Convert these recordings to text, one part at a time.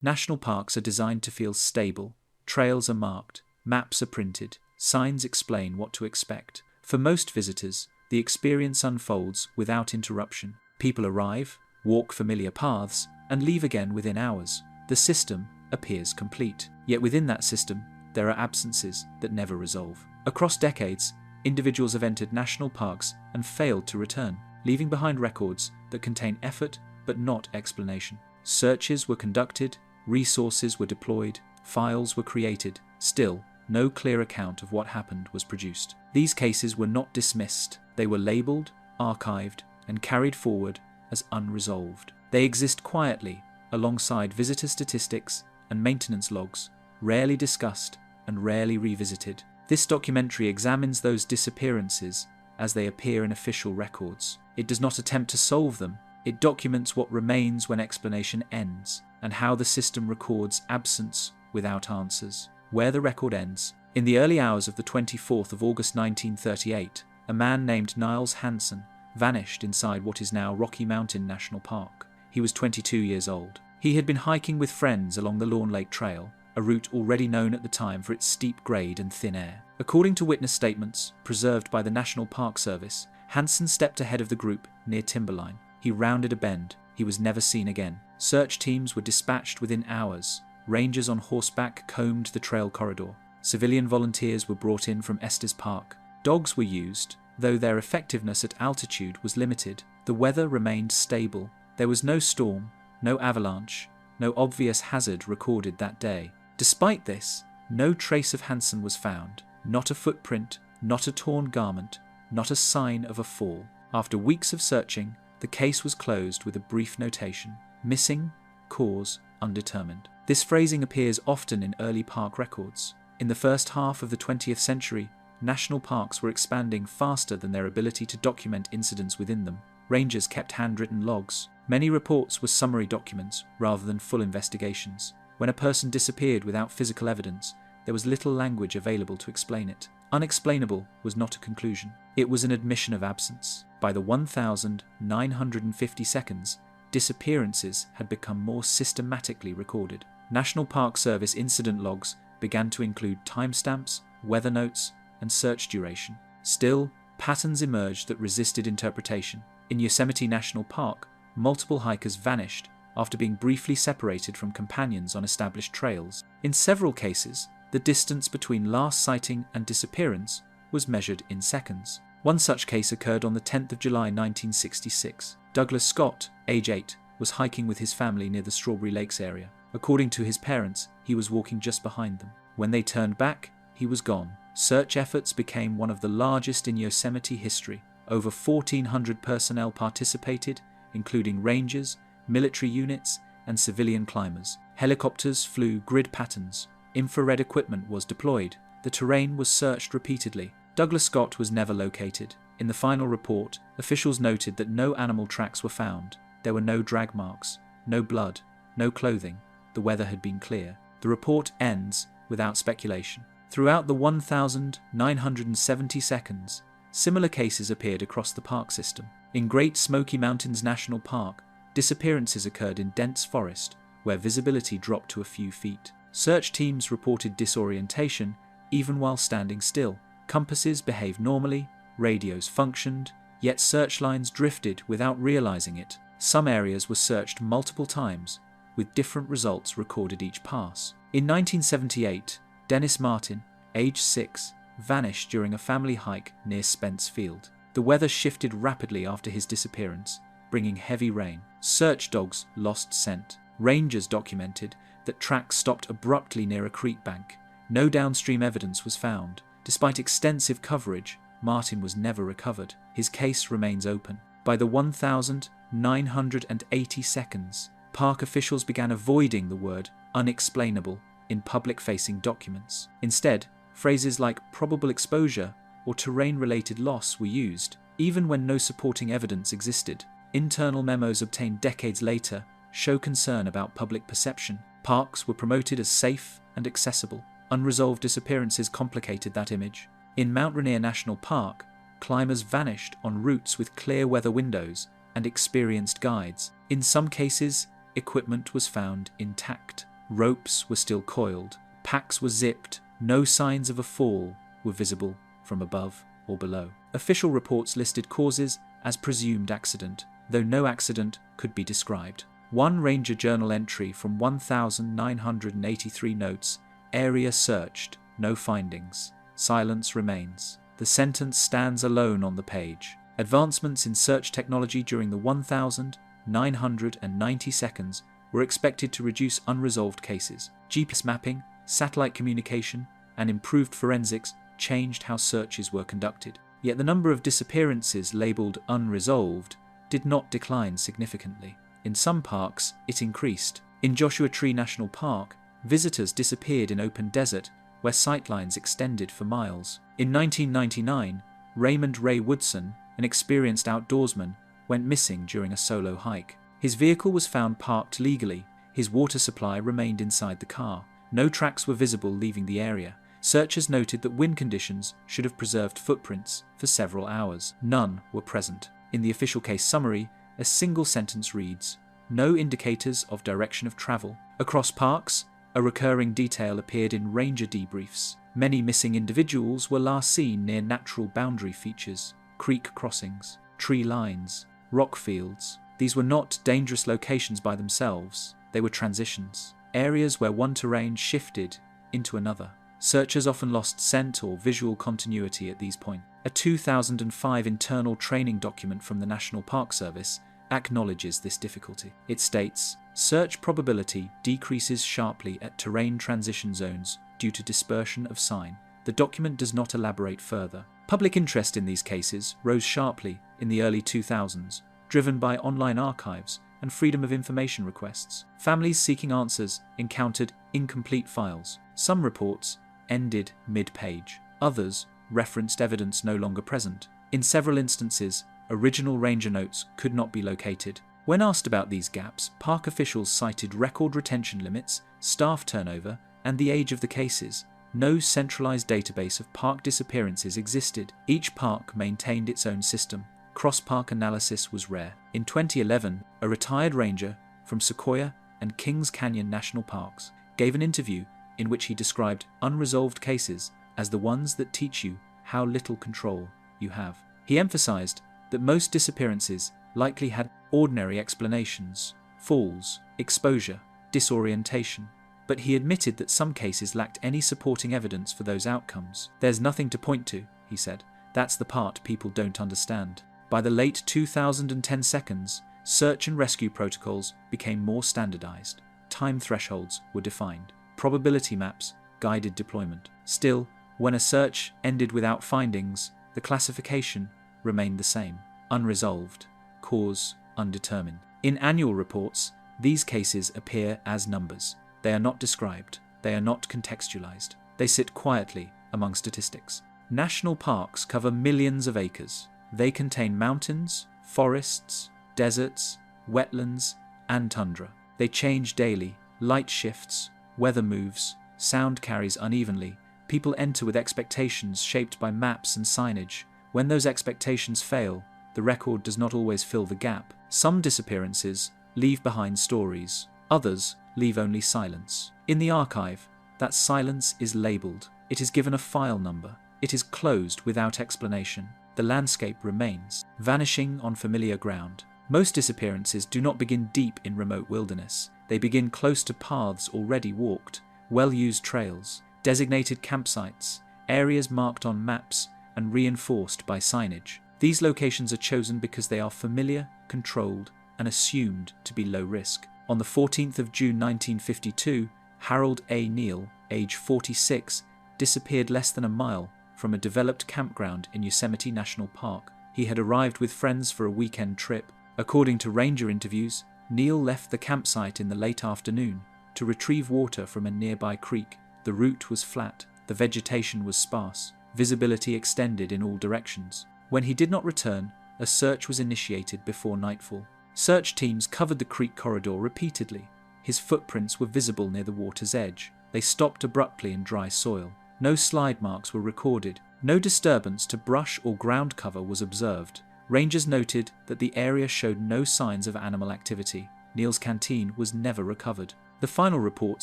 National parks are designed to feel stable, trails are marked, maps are printed, signs explain what to expect. For most visitors, the experience unfolds without interruption. People arrive, walk familiar paths, and leave again within hours. The system appears complete. Yet within that system, there are absences that never resolve. Across decades, individuals have entered national parks and failed to return, leaving behind records that contain effort but not explanation. Searches were conducted, resources were deployed, files were created. Still, no clear account of what happened was produced. These cases were not dismissed. They were labelled, archived, and carried forward as unresolved. They exist quietly, alongside visitor statistics and maintenance logs, rarely discussed and rarely revisited. This documentary examines those disappearances as they appear in official records. It does not attempt to solve them. It documents what remains when explanation ends, and how the system records absence without answers. Where the record ends. In the early hours of the 24th of August 1938, a man named Niles Hansen vanished inside what is now Rocky Mountain National Park. He was 22 years old. He had been hiking with friends along the Lawn Lake Trail, a route already known at the time for its steep grade and thin air. According to witness statements preserved by the National Park Service, Hansen stepped ahead of the group near Timberline. He rounded a bend. He was never seen again. Search teams were dispatched within hours. Rangers on horseback combed the trail corridor. Civilian volunteers were brought in from Estes Park. Dogs were used, though their effectiveness at altitude was limited. The weather remained stable. There was no storm, no avalanche, no obvious hazard recorded that day. Despite this, no trace of Hansen was found. Not a footprint, not a torn garment, not a sign of a fall. After weeks of searching, the case was closed with a brief notation: missing, cause undetermined. This phrasing appears often in early park records. In the first half of the 20th century, national parks were expanding faster than their ability to document incidents within them. Rangers kept handwritten logs. Many reports were summary documents rather than full investigations. When a person disappeared without physical evidence, there was little language available to explain it. Unexplainable was not a conclusion. It was an admission of absence. By the 1,950 seconds, disappearances had become more systematically recorded. National Park Service incident logs began to include timestamps, weather notes, and search duration. Still, patterns emerged that resisted interpretation. In Yosemite National Park, multiple hikers vanished after being briefly separated from companions on established trails. In several cases, the distance between last sighting and disappearance was measured in seconds. One such case occurred on the 10th of July 1966. Douglas Scott, age 8, was hiking with his family near the Strawberry Lakes area. According to his parents, he was walking just behind them. When they turned back, he was gone. Search efforts became one of the largest in Yosemite history. Over 1,400 personnel participated, including rangers, military units, and civilian climbers. Helicopters flew grid patterns. Infrared equipment was deployed. The terrain was searched repeatedly. Douglas Scott was never located. In the final report, officials noted that no animal tracks were found. There were no drag marks, no blood, no clothing. The weather had been clear. The report ends without speculation. Throughout the 1,970 seconds, similar cases appeared across the park system. In Great Smoky Mountains National Park, disappearances occurred in dense forest, where visibility dropped to a few feet. Search teams reported disorientation even while standing still. Compasses behaved normally, radios functioned, yet search lines drifted without realizing it. Some areas were searched multiple times, with different results recorded each pass. In 1978, Dennis Martin, age 6, vanished during a family hike near Spence Field. The weather shifted rapidly after his disappearance, bringing heavy rain. Search dogs lost scent. Rangers documented that tracks stopped abruptly near a creek bank. No downstream evidence was found. Despite extensive coverage, Martin was never recovered. His case remains open. By the 1,980 seconds, park officials began avoiding the word unexplainable in public-facing documents. Instead, phrases like probable exposure or terrain-related loss were used, even when no supporting evidence existed. Internal memos obtained decades later show concern about public perception. Parks were promoted as safe and accessible. Unresolved disappearances complicated that image. In Mount Rainier National Park, climbers vanished on routes with clear weather windows and experienced guides. In some cases, equipment was found intact. ropes were still coiled, packs were zipped, no signs of a fall were visible from above or below. Official reports listed causes as presumed accident, though no accident could be described. One Ranger Journal entry from 1,983 notes: area searched, no findings. Silence remains. The sentence stands alone on the page. Advancements in search technology during the 1,990 seconds were expected to reduce unresolved cases. GPS mapping, satellite communication, and improved forensics changed how searches were conducted. Yet the number of disappearances labelled unresolved did not decline significantly. In some parks, it increased. In Joshua Tree National Park, visitors disappeared in open desert where sightlines extended for miles. In 1999, Raymond Ray Woodson, an experienced outdoorsman, went missing during a solo hike. His vehicle was found parked legally. His water supply remained inside the car. No tracks were visible leaving the area. Searchers noted that wind conditions should have preserved footprints for several hours. None were present. In the official case summary, a single sentence reads, "No indicators of direction of travel." Across parks, a recurring detail appeared in ranger debriefs. Many missing individuals were last seen near natural boundary features, creek crossings, tree lines, rock fields. These were not dangerous locations by themselves. They were transitions, areas where one terrain shifted into another. Searchers often lost scent or visual continuity at these points. A 2005 internal training document from the National Park Service acknowledges this difficulty. It states, "Search probability decreases sharply at terrain transition zones due to dispersion of sign." The document does not elaborate further. Public interest in these cases rose sharply in the early 2000s, driven by online archives and freedom of information requests. Families seeking answers encountered incomplete files. Some reports ended mid-page. Others referenced evidence no longer present. In several instances, original ranger notes could not be located. When asked about these gaps, park officials cited record retention limits, staff turnover, and the age of the cases. No centralized database of park disappearances existed. Each park maintained its own system. Cross-park analysis was rare. In 2011, a retired ranger from Sequoia and Kings Canyon National Parks gave an interview in which he described unresolved cases as the ones that teach you how little control you have. He emphasized that most disappearances likely had ordinary explanations: falls, exposure, disorientation. But he admitted that some cases lacked any supporting evidence for those outcomes. "There's nothing to point to," he said. "That's the part people don't understand." By the late 2010 seconds, search and rescue protocols became more standardized. Time thresholds were defined. Probability maps guided deployment. Still, when a search ended without findings, the classification remained the same: unresolved, cause undetermined. In annual reports, these cases appear as numbers. They are not described. They are not contextualized. They sit quietly among statistics. National parks cover millions of acres. They contain mountains, forests, deserts, wetlands, and tundra. They change daily. Light shifts, weather moves, sound carries unevenly. People enter with expectations shaped by maps and signage. When those expectations fail, the record does not always fill the gap. Some disappearances leave behind stories. Others leave only silence. In the archive, that silence is labelled. It is given a file number. It is closed without explanation. The landscape remains, vanishing on familiar ground. Most disappearances do not begin deep in remote wilderness. They begin close to paths already walked, well-used trails, designated campsites, areas marked on maps and reinforced by signage. These locations are chosen because they are familiar, controlled, and assumed to be low risk. On the 14th of June 1952, Harold A. Neal, age 46, disappeared less than a mile from a developed campground in Yosemite National Park. He had arrived with friends for a weekend trip. According to ranger interviews, Neal left the campsite in the late afternoon to retrieve water from a nearby creek. The route was flat, the vegetation was sparse, visibility extended in all directions. When he did not return, a search was initiated before nightfall. Search teams covered the creek corridor repeatedly. His footprints were visible near the water's edge. They stopped abruptly in dry soil. No slide marks were recorded. No disturbance to brush or ground cover was observed. Rangers noted that the area showed no signs of animal activity. Neal's canteen was never recovered. The final report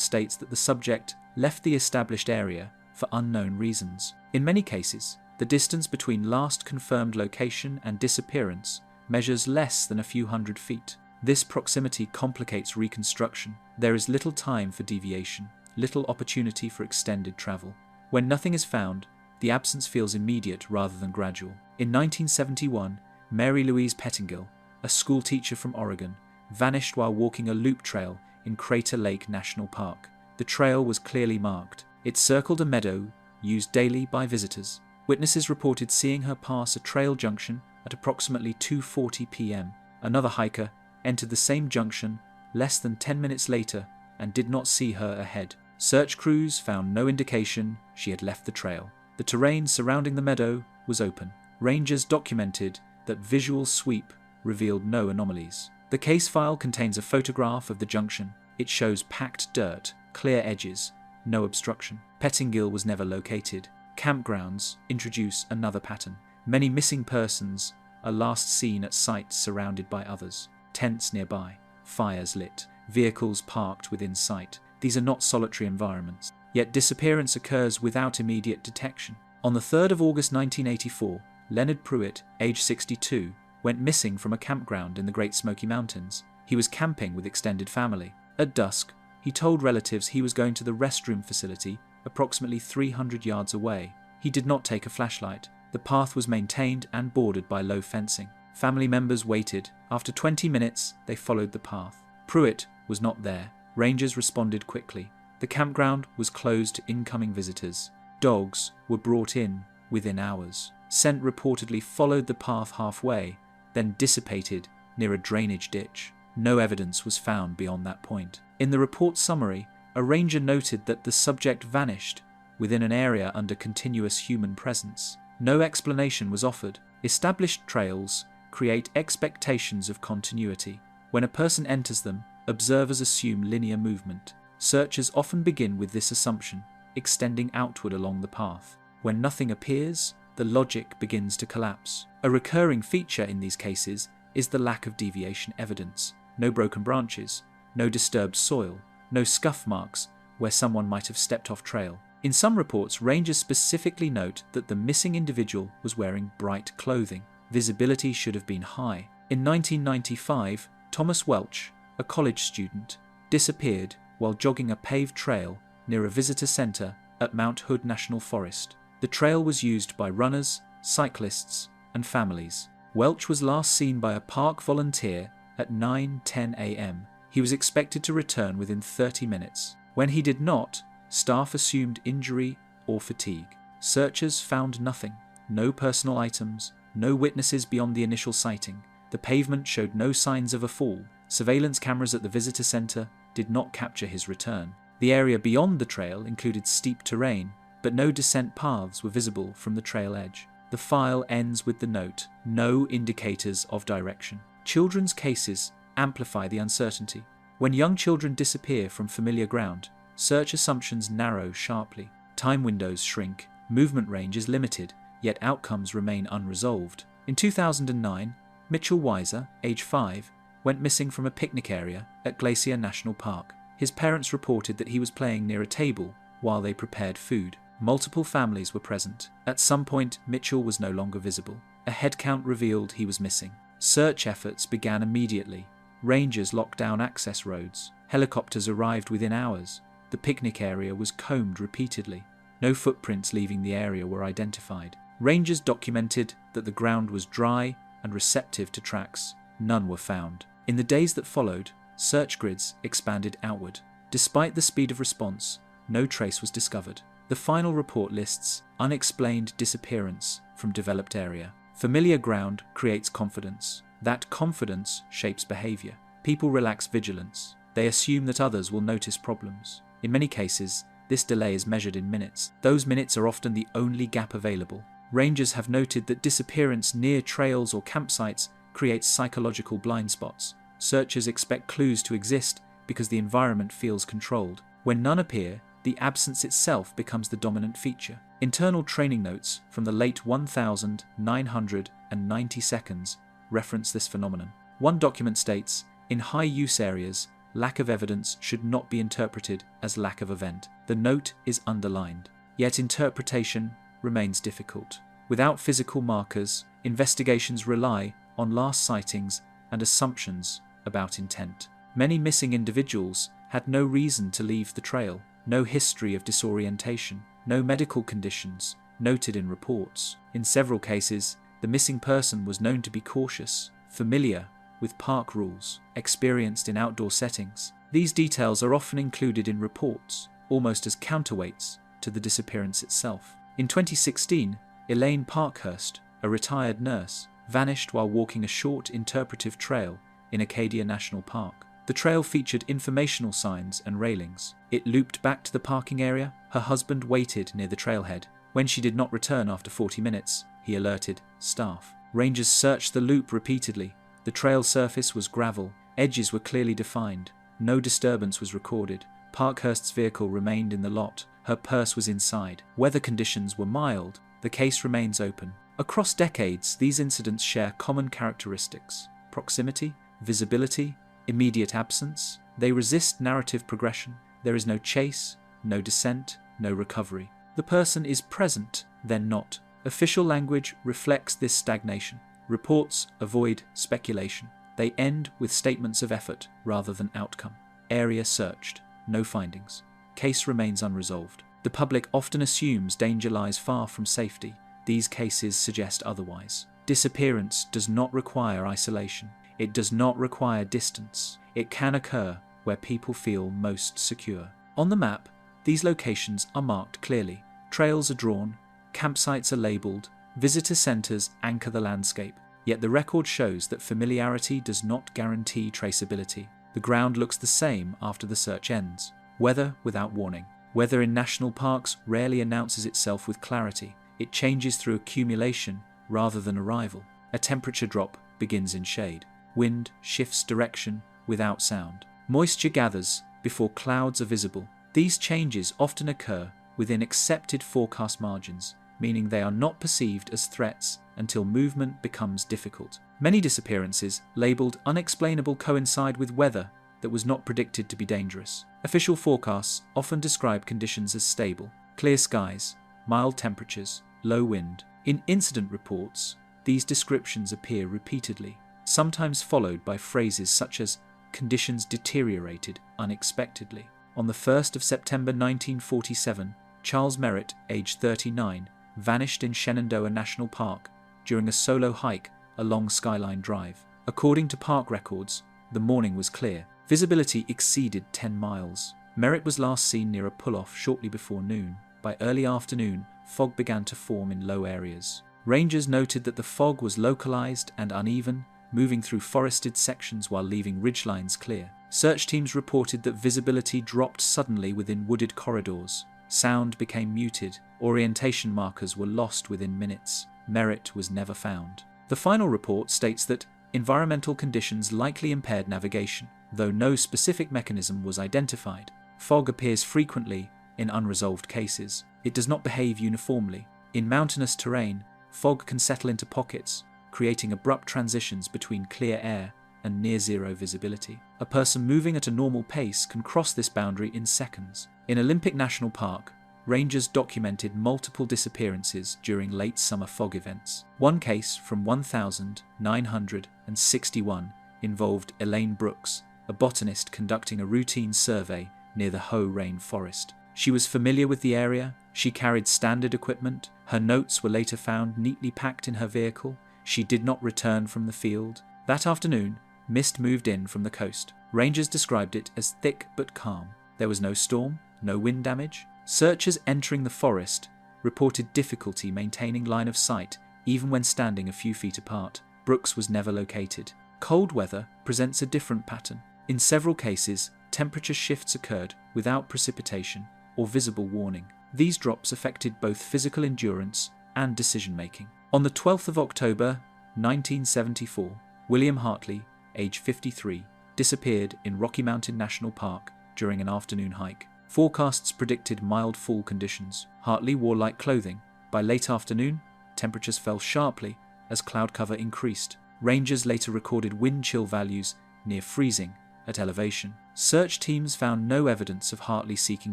states that the subject left the established area for unknown reasons. In many cases, the distance between last confirmed location and disappearance measures less than a few hundred feet. This proximity complicates reconstruction. There is little time for deviation, little opportunity for extended travel. When nothing is found, the absence feels immediate rather than gradual. In 1971, Mary Louise Pettingill, a school teacher from Oregon, vanished while walking a loop trail in Crater Lake National Park. The trail was clearly marked. It circled a meadow used daily by visitors. Witnesses reported seeing her pass a trail junction at approximately 2:40 p.m. Another hiker entered the same junction less than 10 minutes later and did not see her ahead. Search crews found no indication she had left the trail. The terrain surrounding the meadow was open. Rangers documented that visual sweep revealed no anomalies. The case file contains a photograph of the junction. It shows packed dirt, clear edges, no obstruction. Pettingill was never located. Campgrounds introduce another pattern. Many missing persons are last seen at sites surrounded by others. Tents nearby, fires lit, vehicles parked within sight. These are not solitary environments. Yet disappearance occurs without immediate detection. On the 3rd of August 1984, Leonard Pruitt, age 62, went missing from a campground in the Great Smoky Mountains. He was camping with extended family. At dusk, he told relatives he was going to the restroom facility approximately 300 yards away. He did not take a flashlight. The path was maintained and bordered by low fencing. Family members waited. After 20 minutes, they followed the path. Pruitt was not there. Rangers responded quickly. The campground was closed to incoming visitors. Dogs were brought in within hours. Scent reportedly followed the path halfway, then dissipated near a drainage ditch. No evidence was found beyond that point. In the report summary, a ranger noted that the subject vanished within an area under continuous human presence. No explanation was offered. Established trails create expectations of continuity. When a person enters them, observers assume linear movement. Searchers often begin with this assumption, extending outward along the path. When nothing appears, the logic begins to collapse. A recurring feature in these cases is the lack of deviation evidence. No broken branches, no disturbed soil, no scuff marks where someone might have stepped off trail. In some reports, rangers specifically note that the missing individual was wearing bright clothing. Visibility should have been high. In 1995, Thomas Welch, a college student, disappeared while jogging a paved trail near a visitor center at Mount Hood National Forest. The trail was used by runners, cyclists, and families. Welch was last seen by a park volunteer at 9:10 a.m. He was expected to return within 30 minutes. When he did not, staff assumed injury or fatigue. Searchers found nothing. No personal items, no witnesses beyond the initial sighting. The pavement showed no signs of a fall. Surveillance cameras at the visitor center did not capture his return. The area beyond the trail included steep terrain, but no descent paths were visible from the trail edge. The file ends with the note, "No indicators of direction." Children's cases amplify the uncertainty. When young children disappear from familiar ground, search assumptions narrow sharply. Time windows shrink, movement range is limited, yet outcomes remain unresolved. In 2009, Mitchell Weiser, age 5, went missing from a picnic area at Glacier National Park. His parents reported that he was playing near a table while they prepared food. Multiple families were present. At some point, Mitchell was no longer visible. A head count revealed he was missing. Search efforts began immediately. Rangers locked down access roads. Helicopters arrived within hours. The picnic area was combed repeatedly. No footprints leaving the area were identified. Rangers documented that the ground was dry and receptive to tracks. None were found. In the days that followed, search grids expanded outward. Despite the speed of response, no trace was discovered. The final report lists unexplained disappearance from developed area. Familiar ground creates confidence. That confidence shapes behavior. People relax vigilance. They assume that others will notice problems. In many cases, this delay is measured in minutes. Those minutes are often the only gap available. Rangers have noted that disappearance near trails or campsites creates psychological blind spots. Searchers expect clues to exist because the environment feels controlled. When none appear, the absence itself becomes the dominant feature. Internal training notes from the late 1990 seconds reference this phenomenon. One document states, "In high-use areas, lack of evidence should not be interpreted as lack of event. The note is underlined. Yet interpretation remains difficult. Without physical markers, investigations rely on last sightings and assumptions about intent. Many missing individuals had no reason to leave the trail, no history of disorientation, no medical conditions noted in reports. In several cases, the missing person was known to be cautious, familiar with park rules, experienced in outdoor settings. These details are often included in reports, almost as counterweights to the disappearance itself. In 2016, Elaine Parkhurst, a retired nurse, vanished while walking a short interpretive trail in Acadia National Park. The trail featured informational signs and railings. It looped back to the parking area. Her husband waited near the trailhead. When she did not return after 40 minutes, he alerted staff. Rangers searched the loop repeatedly. The trail surface was gravel. Edges were clearly defined. No disturbance was recorded. Parkhurst's vehicle remained in the lot. Her purse was inside. Weather conditions were mild. The case remains open. Across decades, these incidents share common characteristics: proximity, visibility, immediate absence. They resist narrative progression. There is no chase, no descent, no recovery. The person is present, then not. Official language reflects this stagnation. Reports avoid speculation. They end with statements of effort rather than outcome. Area searched. No findings. Case remains unresolved. The public often assumes danger lies far from safety. These cases suggest otherwise. Disappearance does not require isolation. It does not require distance. It can occur where people feel most secure. On the map, these locations are marked clearly. Trails are drawn, campsites are labelled, visitor centres anchor the landscape. Yet the record shows that familiarity does not guarantee traceability. The ground looks the same after the search ends. Weather without warning. Weather in national parks rarely announces itself with clarity. It changes through accumulation rather than arrival. A temperature drop begins in shade. Wind shifts direction without sound. Moisture gathers before clouds are visible. These changes often occur within accepted forecast margins, meaning they are not perceived as threats until movement becomes difficult. Many disappearances, labelled unexplainable, coincide with weather that was not predicted to be dangerous. Official forecasts often describe conditions as stable: clear skies, mild temperatures, low wind. In incident reports, these descriptions appear repeatedly, sometimes followed by phrases such as "conditions deteriorated unexpectedly." On the 1st of September 1947, Charles Merritt, aged 39, vanished in Shenandoah National Park during a solo hike along Skyline Drive. According to park records, the morning was clear. Visibility exceeded 10 miles. Merritt was last seen near a pull-off shortly before noon. By early afternoon, fog began to form in low areas. Rangers noted that the fog was localized and uneven, moving through forested sections while leaving ridgelines clear. Search teams reported that visibility dropped suddenly within wooded corridors. Sound became muted. Orientation markers were lost within minutes. Merritt was never found. The final report states that environmental conditions likely impaired navigation, though no specific mechanism was identified. Fog appears frequently in unresolved cases. It does not behave uniformly. In mountainous terrain, fog can settle into pockets, creating abrupt transitions between clear air and near-zero visibility. A person moving at a normal pace can cross this boundary in seconds. In Olympic National Park, rangers documented multiple disappearances during late summer fog events. One case from 1961 involved Elaine Brooks, a botanist conducting a routine survey near the Hoh Rain Forest. She was familiar with the area. She carried standard equipment. Her notes were later found neatly packed in her vehicle. She did not return from the field. That afternoon, mist moved in from the coast. Rangers described it as thick but calm. There was no storm, no wind damage. Searchers entering the forest reported difficulty maintaining line of sight even when standing a few feet apart. Brooks was never located. Cold weather presents a different pattern. In several cases, temperature shifts occurred without precipitation or visible warning. These drops affected both physical endurance and decision-making. On the 12th of October 1974, William Hartley, age 53, disappeared in Rocky Mountain National Park during an afternoon hike. Forecasts predicted mild fall conditions. Hartley wore light clothing. By late afternoon, temperatures fell sharply as cloud cover increased. Rangers later recorded wind chill values near freezing at elevation. Search teams found no evidence of Hartley seeking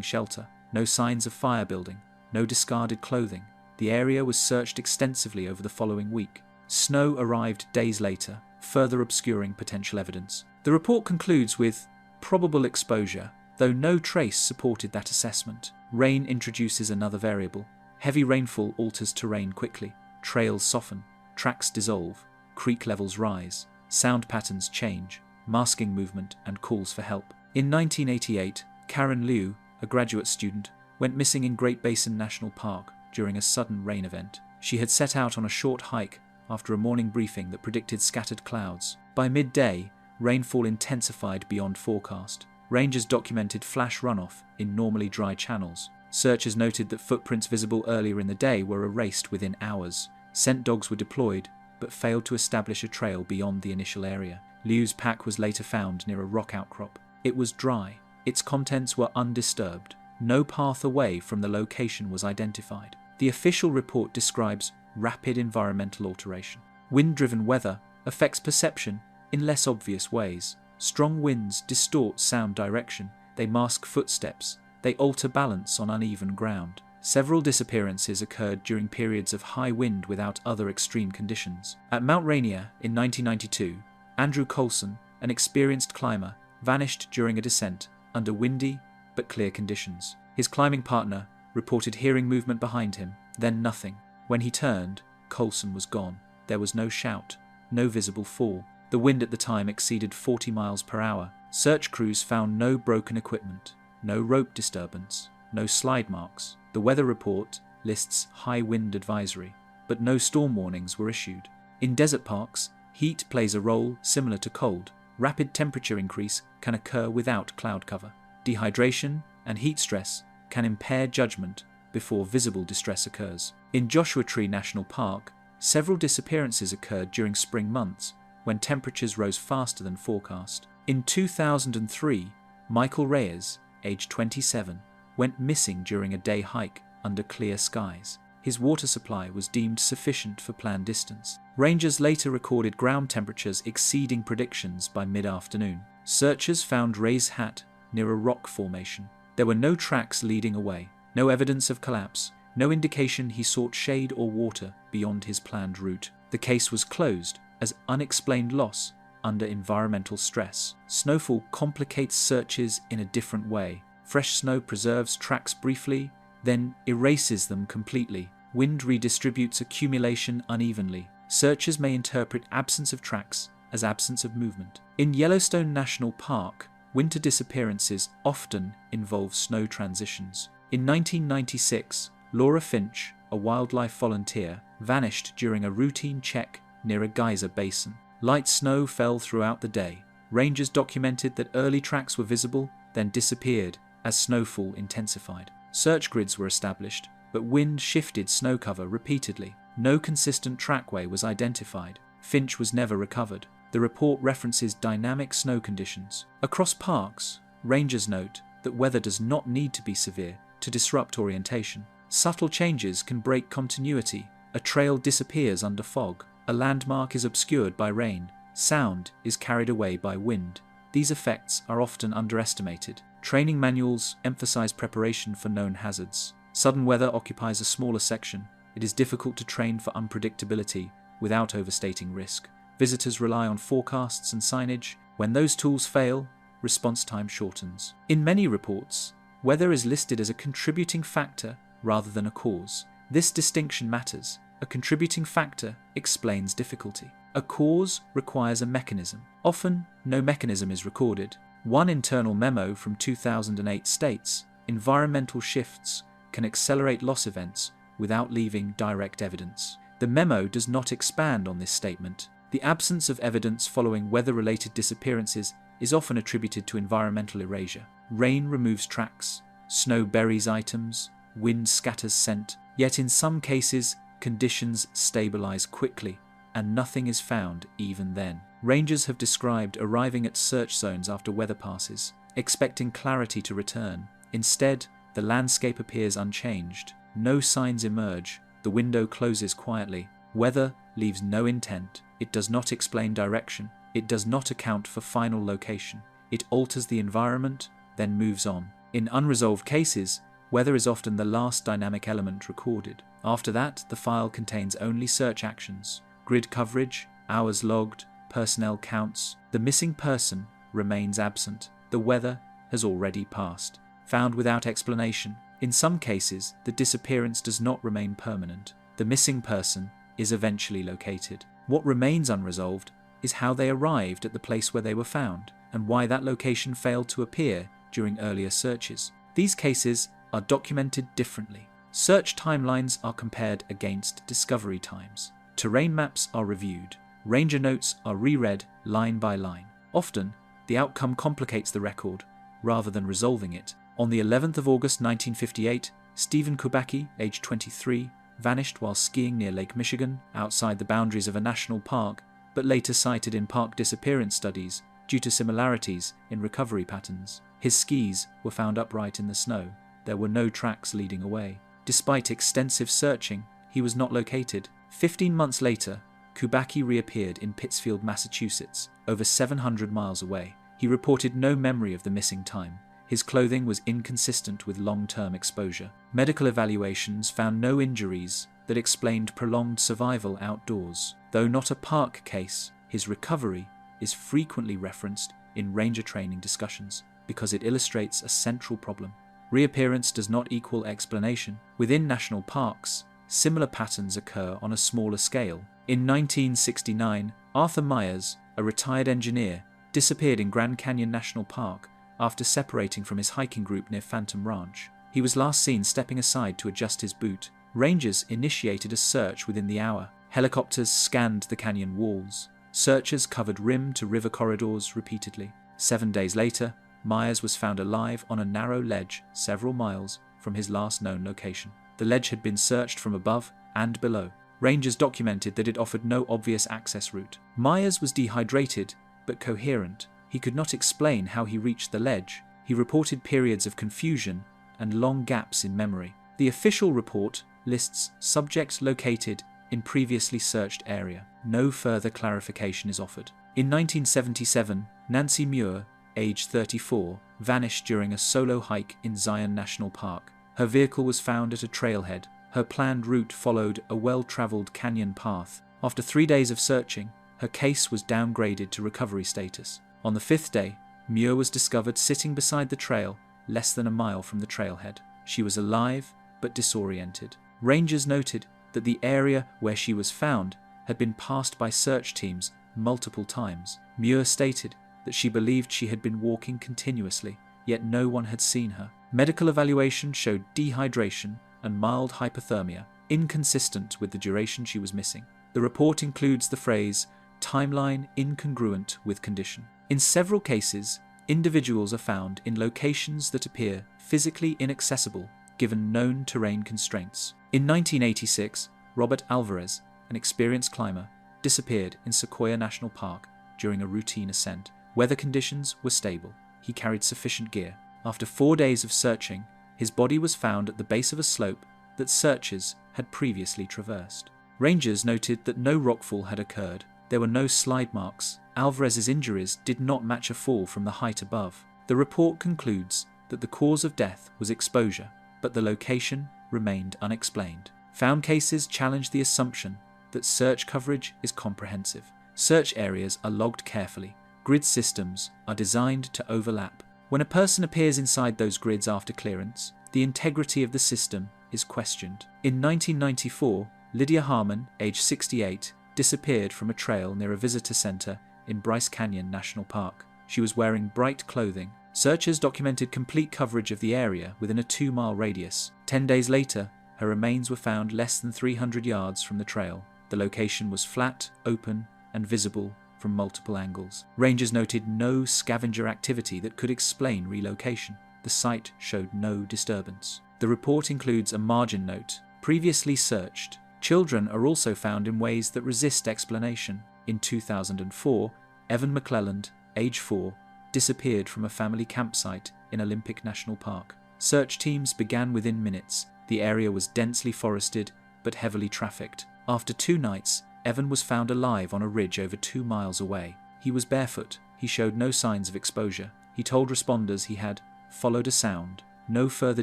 shelter, no signs of fire building, no discarded clothing. The area was searched extensively over the following week. Snow arrived days later, further obscuring potential evidence. The report concludes with probable exposure, though no trace supported that assessment. Rain introduces another variable. Heavy rainfall alters terrain quickly. Trails soften, tracks dissolve, creek levels rise, sound patterns change, masking movement and calls for help. In 1988, Karen Liu, a graduate student, went missing in Great Basin National Park during a sudden rain event. She had set out on a short hike after a morning briefing that predicted scattered clouds. By midday, rainfall intensified beyond forecast. Rangers documented flash runoff in normally dry channels. Searchers noted that footprints visible earlier in the day were erased within hours. Scent dogs were deployed, but failed to establish a trail beyond the initial area. Liu's pack was later found near a rock outcrop. It was dry. Its contents were undisturbed. No path away from the location was identified. The official report describes rapid environmental alteration. Wind-driven weather affects perception in less obvious ways. Strong winds distort sound direction. They mask footsteps. They alter balance on uneven ground. Several disappearances occurred during periods of high wind without other extreme conditions. At Mount Rainier in 1992, Andrew Coulson, an experienced climber, vanished during a descent under windy but clear conditions. His climbing partner reported hearing movement behind him, then nothing. When he turned, Coulson was gone. There was no shout, no visible fall. The wind at the time exceeded 40 miles per hour. Search crews found no broken equipment, no rope disturbance, no slide marks. The weather report lists high wind advisory, but no storm warnings were issued. In desert parks, heat plays a role similar to cold. Rapid temperature increase can occur without cloud cover. Dehydration and heat stress can impair judgment before visible distress occurs. In Joshua Tree National Park, several disappearances occurred during spring months when temperatures rose faster than forecast. In 2003, Michael Reyes, age 27, went missing during a day hike under clear skies. His water supply was deemed sufficient for planned distance. Rangers later recorded ground temperatures exceeding predictions by mid-afternoon. Searchers found Reyes' hat near a rock formation. There were no tracks leading away, no evidence of collapse, no indication he sought shade or water beyond his planned route. The case was closed as unexplained loss under environmental stress. Snowfall complicates searches in a different way. Fresh snow preserves tracks briefly, then erases them completely. Wind redistributes accumulation unevenly. Searchers may interpret absence of tracks as absence of movement. In Yellowstone National Park, winter disappearances often involve snow transitions. In 1996, Laura Finch, a wildlife volunteer, vanished during a routine check near a geyser basin. Light snow fell throughout the day. Rangers documented that early tracks were visible, then disappeared as snowfall intensified. Search grids were established, but wind shifted snow cover repeatedly. No consistent trackway was identified. Finch was never recovered. The report references dynamic snow conditions. Across parks, rangers note that weather does not need to be severe to disrupt orientation. Subtle changes can break continuity. A trail disappears under fog. A landmark is obscured by rain. Sound is carried away by wind. These effects are often underestimated. Training manuals emphasize preparation for known hazards. Sudden weather occupies a smaller section. It is difficult to train for unpredictability without overstating risk. Visitors rely on forecasts and signage. When those tools fail, response time shortens. In many reports, weather is listed as a contributing factor rather than a cause. This distinction matters. A contributing factor explains difficulty. A cause requires a mechanism. Often, no mechanism is recorded. One internal memo from 2008 states, environmental shifts can accelerate loss events without leaving direct evidence. The memo does not expand on this statement. The absence of evidence following weather-related disappearances is often attributed to environmental erasure. Rain removes tracks, snow buries items, wind scatters scent, yet in some cases, conditions stabilize quickly, and nothing is found even then. Rangers have described arriving at search zones after weather passes, expecting clarity to return. Instead, the landscape appears unchanged. No signs emerge. The window closes quietly. Weather leaves no intent. It does not explain direction. It does not account for final location. It alters the environment, then moves on. In unresolved cases, weather is often the last dynamic element recorded. After that, the file contains only search actions, grid coverage, hours logged, personnel counts. The missing person remains absent. The weather has already passed. Found without explanation. In some cases, the disappearance does not remain permanent. The missing person is eventually located. What remains unresolved is how they arrived at the place where they were found, and why that location failed to appear during earlier searches. These cases are documented differently. Search timelines are compared against discovery times. Terrain maps are reviewed. Ranger notes are reread line by line. Often, the outcome complicates the record, rather than resolving it. On the 11th of August 1958, Stephen Kubacki, aged 23, vanished while skiing near Lake Michigan, outside the boundaries of a national park, but later cited in park disappearance studies due to similarities in recovery patterns. His skis were found upright in the snow. There were no tracks leading away. Despite extensive searching, he was not located. 15 months later, Kubacki reappeared in Pittsfield, Massachusetts, over 700 miles away. He reported no memory of the missing time. His clothing was inconsistent with long-term exposure. Medical evaluations found no injuries that explained prolonged survival outdoors. Though not a park case, his recovery is frequently referenced in ranger training discussions because it illustrates a central problem. Reappearance does not equal explanation. Within national parks, similar patterns occur on a smaller scale. In 1969, Arthur Myers, a retired engineer, disappeared in Grand Canyon National Park after separating from his hiking group near Phantom Ranch. He was last seen stepping aside to adjust his boot. Rangers initiated a search within the hour. Helicopters scanned the canyon walls. Searchers covered rim-to-river corridors repeatedly. 7 days later, Myers was found alive on a narrow ledge several miles from his last known location. The ledge had been searched from above and below. Rangers documented that it offered no obvious access route. Myers was dehydrated but coherent. He could not explain how he reached the ledge. He reported periods of confusion and long gaps in memory. The official report lists subjects located in previously searched area. No further clarification is offered. In 1977, Nancy Muir, age 34, vanished during a solo hike in Zion National Park. Her vehicle was found at a trailhead. Her planned route followed a well-traveled canyon path. After 3 days of searching, her case was downgraded to recovery status. On the 5th day, Muir was discovered sitting beside the trail, less than a mile from the trailhead. She was alive, but disoriented. Rangers noted that the area where she was found had been passed by search teams multiple times. Muir stated that she believed she had been walking continuously, yet no one had seen her. Medical evaluation showed dehydration and mild hypothermia, inconsistent with the duration she was missing. The report includes the phrase, timeline incongruent with condition. In several cases, individuals are found in locations that appear physically inaccessible given known terrain constraints. In 1986, Robert Alvarez, an experienced climber, disappeared in Sequoia National Park during a routine ascent. Weather conditions were stable. He carried sufficient gear. After 4 days of searching, his body was found at the base of a slope that searchers had previously traversed. Rangers noted that no rockfall had occurred. There were no slide marks. Alvarez's injuries did not match a fall from the height above. The report concludes that the cause of death was exposure, but the location remained unexplained. Found cases challenge the assumption that search coverage is comprehensive. Search areas are logged carefully. Grid systems are designed to overlap. When a person appears inside those grids after clearance, the integrity of the system is questioned. In 1994, Lydia Harmon, age 68, disappeared from a trail near a visitor center in Bryce Canyon National Park. She was wearing bright clothing. Searchers documented complete coverage of the area within a 2-mile radius. 10 days later, her remains were found less than 300 yards from the trail. The location was flat, open, and visible from multiple angles. Rangers noted no scavenger activity that could explain relocation. The site showed no disturbance. The report includes a margin note, previously searched. Children are also found in ways that resist explanation. In 2004, Evan McClelland, age 4, disappeared from a family campsite in Olympic National Park. Search teams began within minutes. The area was densely forested but heavily trafficked. After 2 nights, Evan was found alive on a ridge over 2 miles away. He was barefoot, he showed no signs of exposure. He told responders he had followed a sound. No further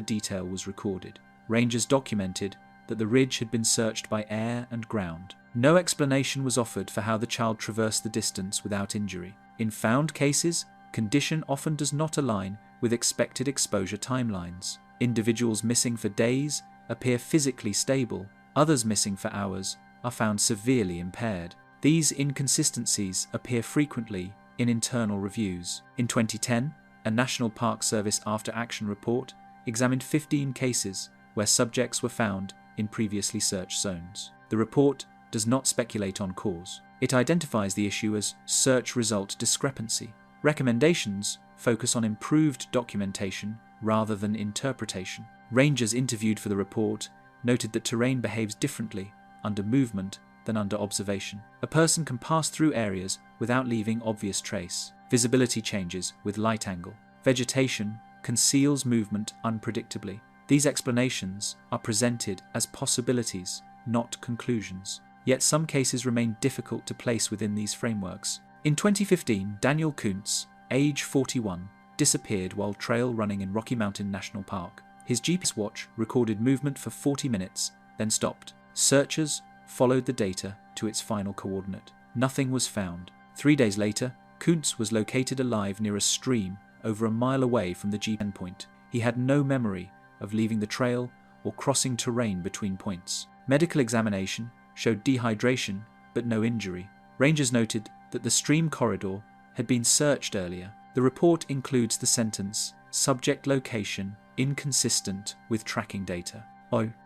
detail was recorded. Rangers documented that the ridge had been searched by air and ground. No explanation was offered for how the child traversed the distance without injury. In found cases, condition often does not align with expected exposure timelines. Individuals missing for days appear physically stable. Others missing for hours are found severely impaired. These inconsistencies appear frequently in internal reviews. In 2010, a National Park Service after-action report examined 15 cases where subjects were found in previously searched zones. The report does not speculate on cause. It identifies the issue as search result discrepancy. Recommendations focus on improved documentation rather than interpretation. Rangers interviewed for the report noted that terrain behaves differently under movement than under observation. A person can pass through areas without leaving obvious trace. Visibility changes with light angle. Vegetation conceals movement unpredictably. These explanations are presented as possibilities, not conclusions. Yet some cases remain difficult to place within these frameworks. In 2015, Daniel Kuntz, age 41, disappeared while trail running in Rocky Mountain National Park. His GPS watch recorded movement for 40 minutes, then stopped. Searchers followed the data to its final coordinate. Nothing was found. 3 days later, Kuntz was located alive near a stream over a mile away from the GPS endpoint. He had no memory of leaving the trail or crossing terrain between points. Medical examination showed dehydration but no injury. Rangers noted that the stream corridor had been searched earlier. The report includes the sentence, "Subject location inconsistent with tracking data."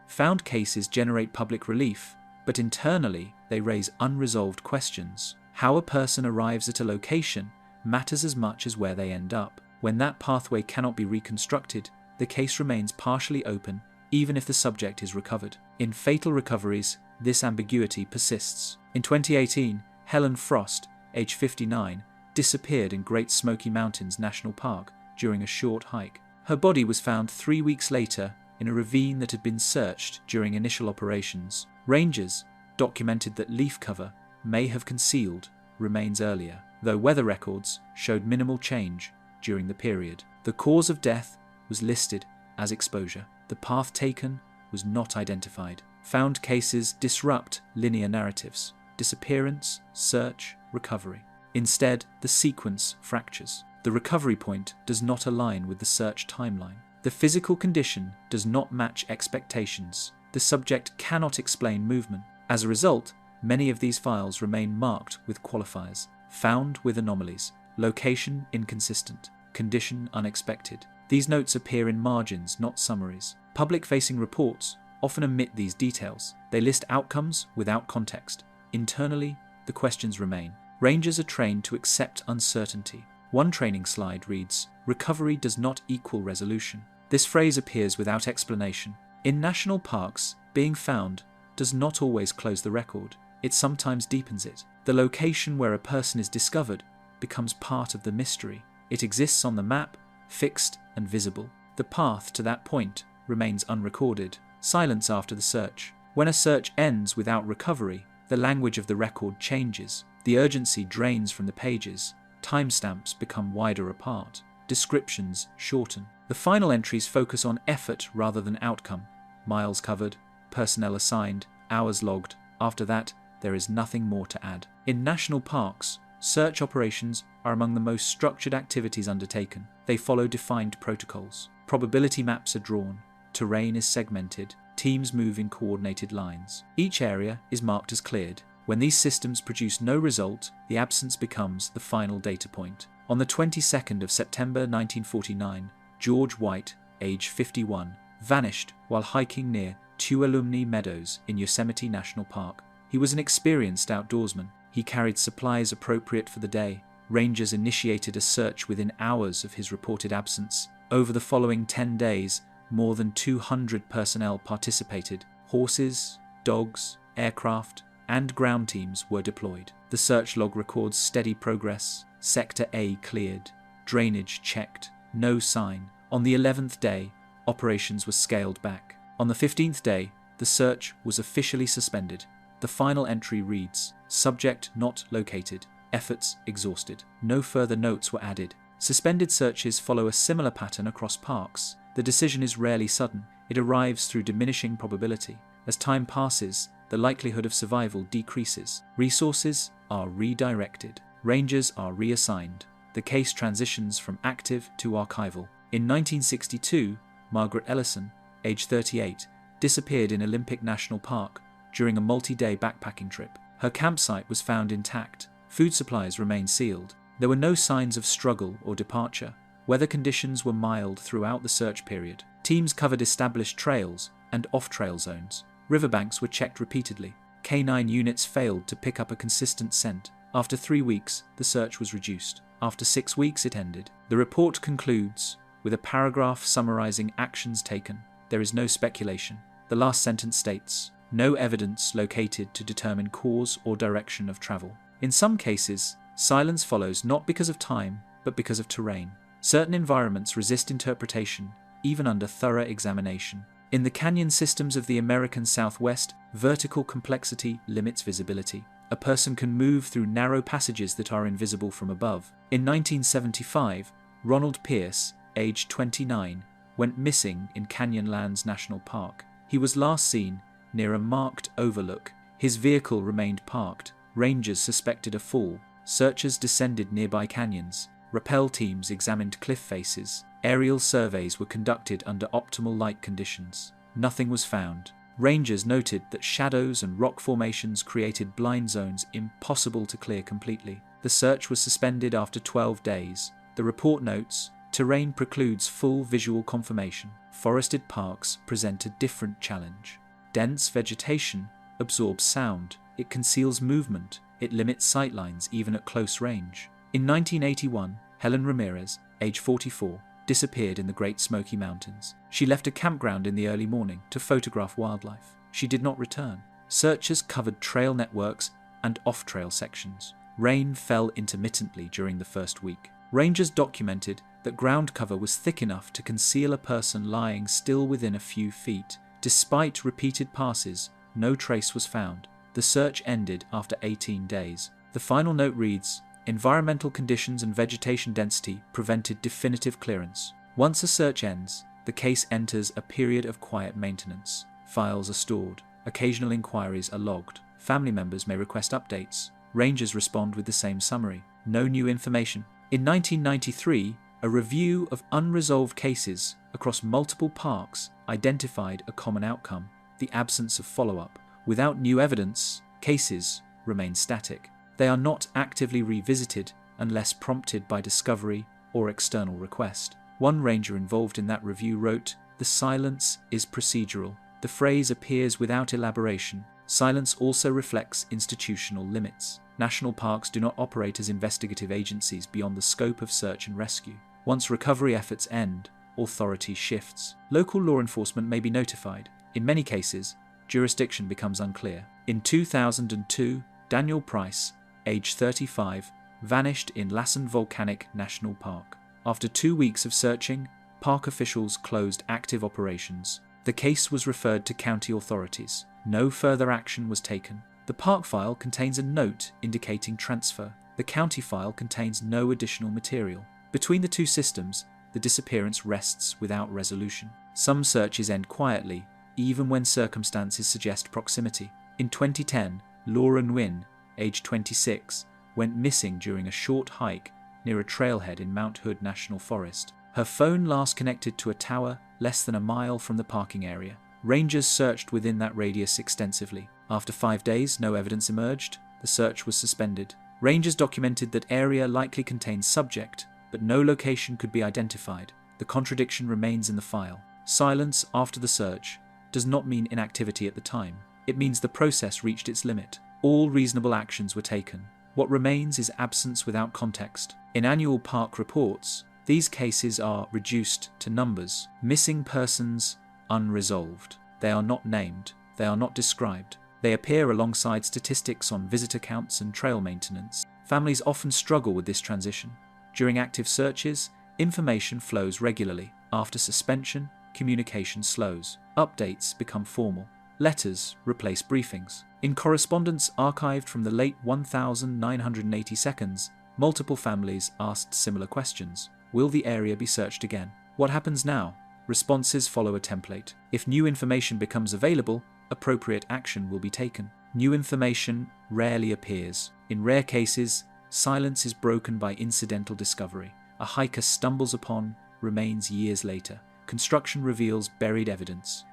Found cases generate public relief, but internally they raise unresolved questions. How a person arrives at a location matters as much as where they end up. When that pathway cannot be reconstructed, the case remains partially open even if the subject is recovered. In fatal recoveries, this ambiguity persists. In 2018, Helen Frost, age 59, disappeared in Great Smoky Mountains National Park during a short hike. Her body was found 3 weeks later in a ravine that had been searched during initial operations. Rangers documented that leaf cover may have concealed remains earlier, though weather records showed minimal change during the period. The cause of death was listed as exposure. The path taken was not identified. Found cases disrupt linear narratives: disappearance, search, recovery. Instead, the sequence fractures. The recovery point does not align with the search timeline. The physical condition does not match expectations. The subject cannot explain movement. As a result, many of these files remain marked with qualifiers: found with anomalies, location inconsistent, condition unexpected. These notes appear in margins, not summaries. Public-facing reports often omit these details. They list outcomes without context. Internally, the questions remain. Rangers are trained to accept uncertainty. One training slide reads, "Recovery does not equal resolution." This phrase appears without explanation. In national parks, being found does not always close the record. It sometimes deepens it. The location where a person is discovered becomes part of the mystery. It exists on the map, fixed and visible. The path to that point remains unrecorded. Silence after the search. When a search ends without recovery, the language of the record changes. The urgency drains from the pages. Timestamps become wider apart. Descriptions shorten. The final entries focus on effort rather than outcome. Miles covered, personnel assigned, hours logged. After that, there is nothing more to add. In national parks, search operations are among the most structured activities undertaken. They follow defined protocols. Probability maps are drawn. Terrain is segmented. Teams move in coordinated lines. Each area is marked as cleared. When these systems produce no result, the absence becomes the final data point. On the 22nd of September 1949, George White, age 51, vanished while hiking near Tuolumne Meadows in Yosemite National Park. He was an experienced outdoorsman. He carried supplies appropriate for the day. Rangers initiated a search within hours of his reported absence. Over the following 10 days, more than 200 personnel participated. Horses, dogs, aircraft, and ground teams were deployed. The search log records steady progress. Sector A cleared. Drainage checked. No sign. On the 11th day, operations were scaled back. On the 15th day, the search was officially suspended. The final entry reads, "Subject not located. efforts exhausted. No further notes were added. Suspended searches follow a similar pattern across parks. The decision is rarely sudden. It arrives through diminishing probability. As time passes, the likelihood of survival decreases. Resources are redirected. Rangers are reassigned. The case transitions from active to archival. In 1962, Margaret Ellison, age 38, disappeared in Olympic National Park during a multi-day backpacking trip. Her campsite was found intact. Food supplies remained sealed. There were no signs of struggle or departure. Weather conditions were mild throughout the search period. Teams covered established trails and off-trail zones. Riverbanks were checked repeatedly. Canine units failed to pick up a consistent scent. After 3 weeks, the search was reduced. After 6 weeks, it ended. The report concludes with a paragraph summarizing actions taken. There is no speculation. The last sentence states, "No evidence located to determine cause or direction of travel." In some cases, silence follows not because of time, but because of terrain. Certain environments resist interpretation, even under thorough examination. In the canyon systems of the American Southwest, vertical complexity limits visibility. A person can move through narrow passages that are invisible from above. In 1975, Ronald Pierce, age 29, went missing in Canyonlands National Park. He was last seen near a marked overlook. His vehicle remained parked. Rangers suspected a fall. Searchers descended nearby canyons. Rappel teams examined cliff faces. Aerial surveys were conducted under optimal light conditions. Nothing was found. Rangers noted that shadows and rock formations created blind zones impossible to clear completely. The search was suspended after 12 days. The report notes, terrain precludes full visual confirmation. Forested parks present a different challenge. Dense vegetation absorbs sound. It conceals movement. It limits sightlines even at close range. In 1981, Helen Ramirez, age 44, disappeared in the Great Smoky Mountains. She left a campground in the early morning to photograph wildlife. She did not return. Searchers covered trail networks and off-trail sections. Rain fell intermittently during the first week. Rangers documented that ground cover was thick enough to conceal a person lying still within a few feet. Despite repeated passes, no trace was found. The search ended after 18 days. The final note reads, "Environmental conditions and vegetation density prevented definitive clearance. Once a search ends, the case enters a period of quiet maintenance. Files are stored. Occasional inquiries are logged. Family members may request updates. Rangers respond with the same summary. No new information." In 1993, a review of unresolved cases across multiple parks identified a common outcome: the absence of follow-up. Without new evidence, cases remain static. They are not actively revisited unless prompted by discovery or external request. One ranger involved in that review wrote, "The silence is procedural." The phrase appears without elaboration. Silence also reflects institutional limits. National parks do not operate as investigative agencies beyond the scope of search and rescue. Once recovery efforts end, authority shifts. Local law enforcement may be notified. In many cases, jurisdiction becomes unclear. In 2002, Daniel Price, age 35, vanished in Lassen Volcanic National Park. After 2 weeks of searching, park officials closed active operations. The case was referred to county authorities. No further action was taken. The park file contains a note indicating transfer. The county file contains no additional material. Between the two systems, the disappearance rests without resolution. Some searches end quietly, even when circumstances suggest proximity. In 2010, Laura Nguyen, age 26, went missing during a short hike near a trailhead in Mount Hood National Forest. Her phone last connected to a tower less than a mile from the parking area. Rangers searched within that radius extensively. After 5 days, no evidence emerged. The search was suspended. Rangers documented that area likely contains subject, but no location could be identified. The contradiction remains in the file. Silence after the search does not mean inactivity at the time. It means the process reached its limit. All reasonable actions were taken. What remains is absence without context. In annual park reports, these cases are reduced to numbers. Missing persons unresolved. They are not named. They are not described. They appear alongside statistics on visitor counts and trail maintenance. Families often struggle with this transition. During active searches, information flows regularly. After suspension, communication slows. Updates become formal. Letters replace briefings. In correspondence archived from the late 1980 seconds, multiple families asked similar questions. Will the area be searched again? What happens now? Responses follow a template. If new information becomes available, appropriate action will be taken. New information rarely appears. In rare cases, silence is broken by incidental discovery. A hiker stumbles upon remains years later. Construction reveals buried evidence.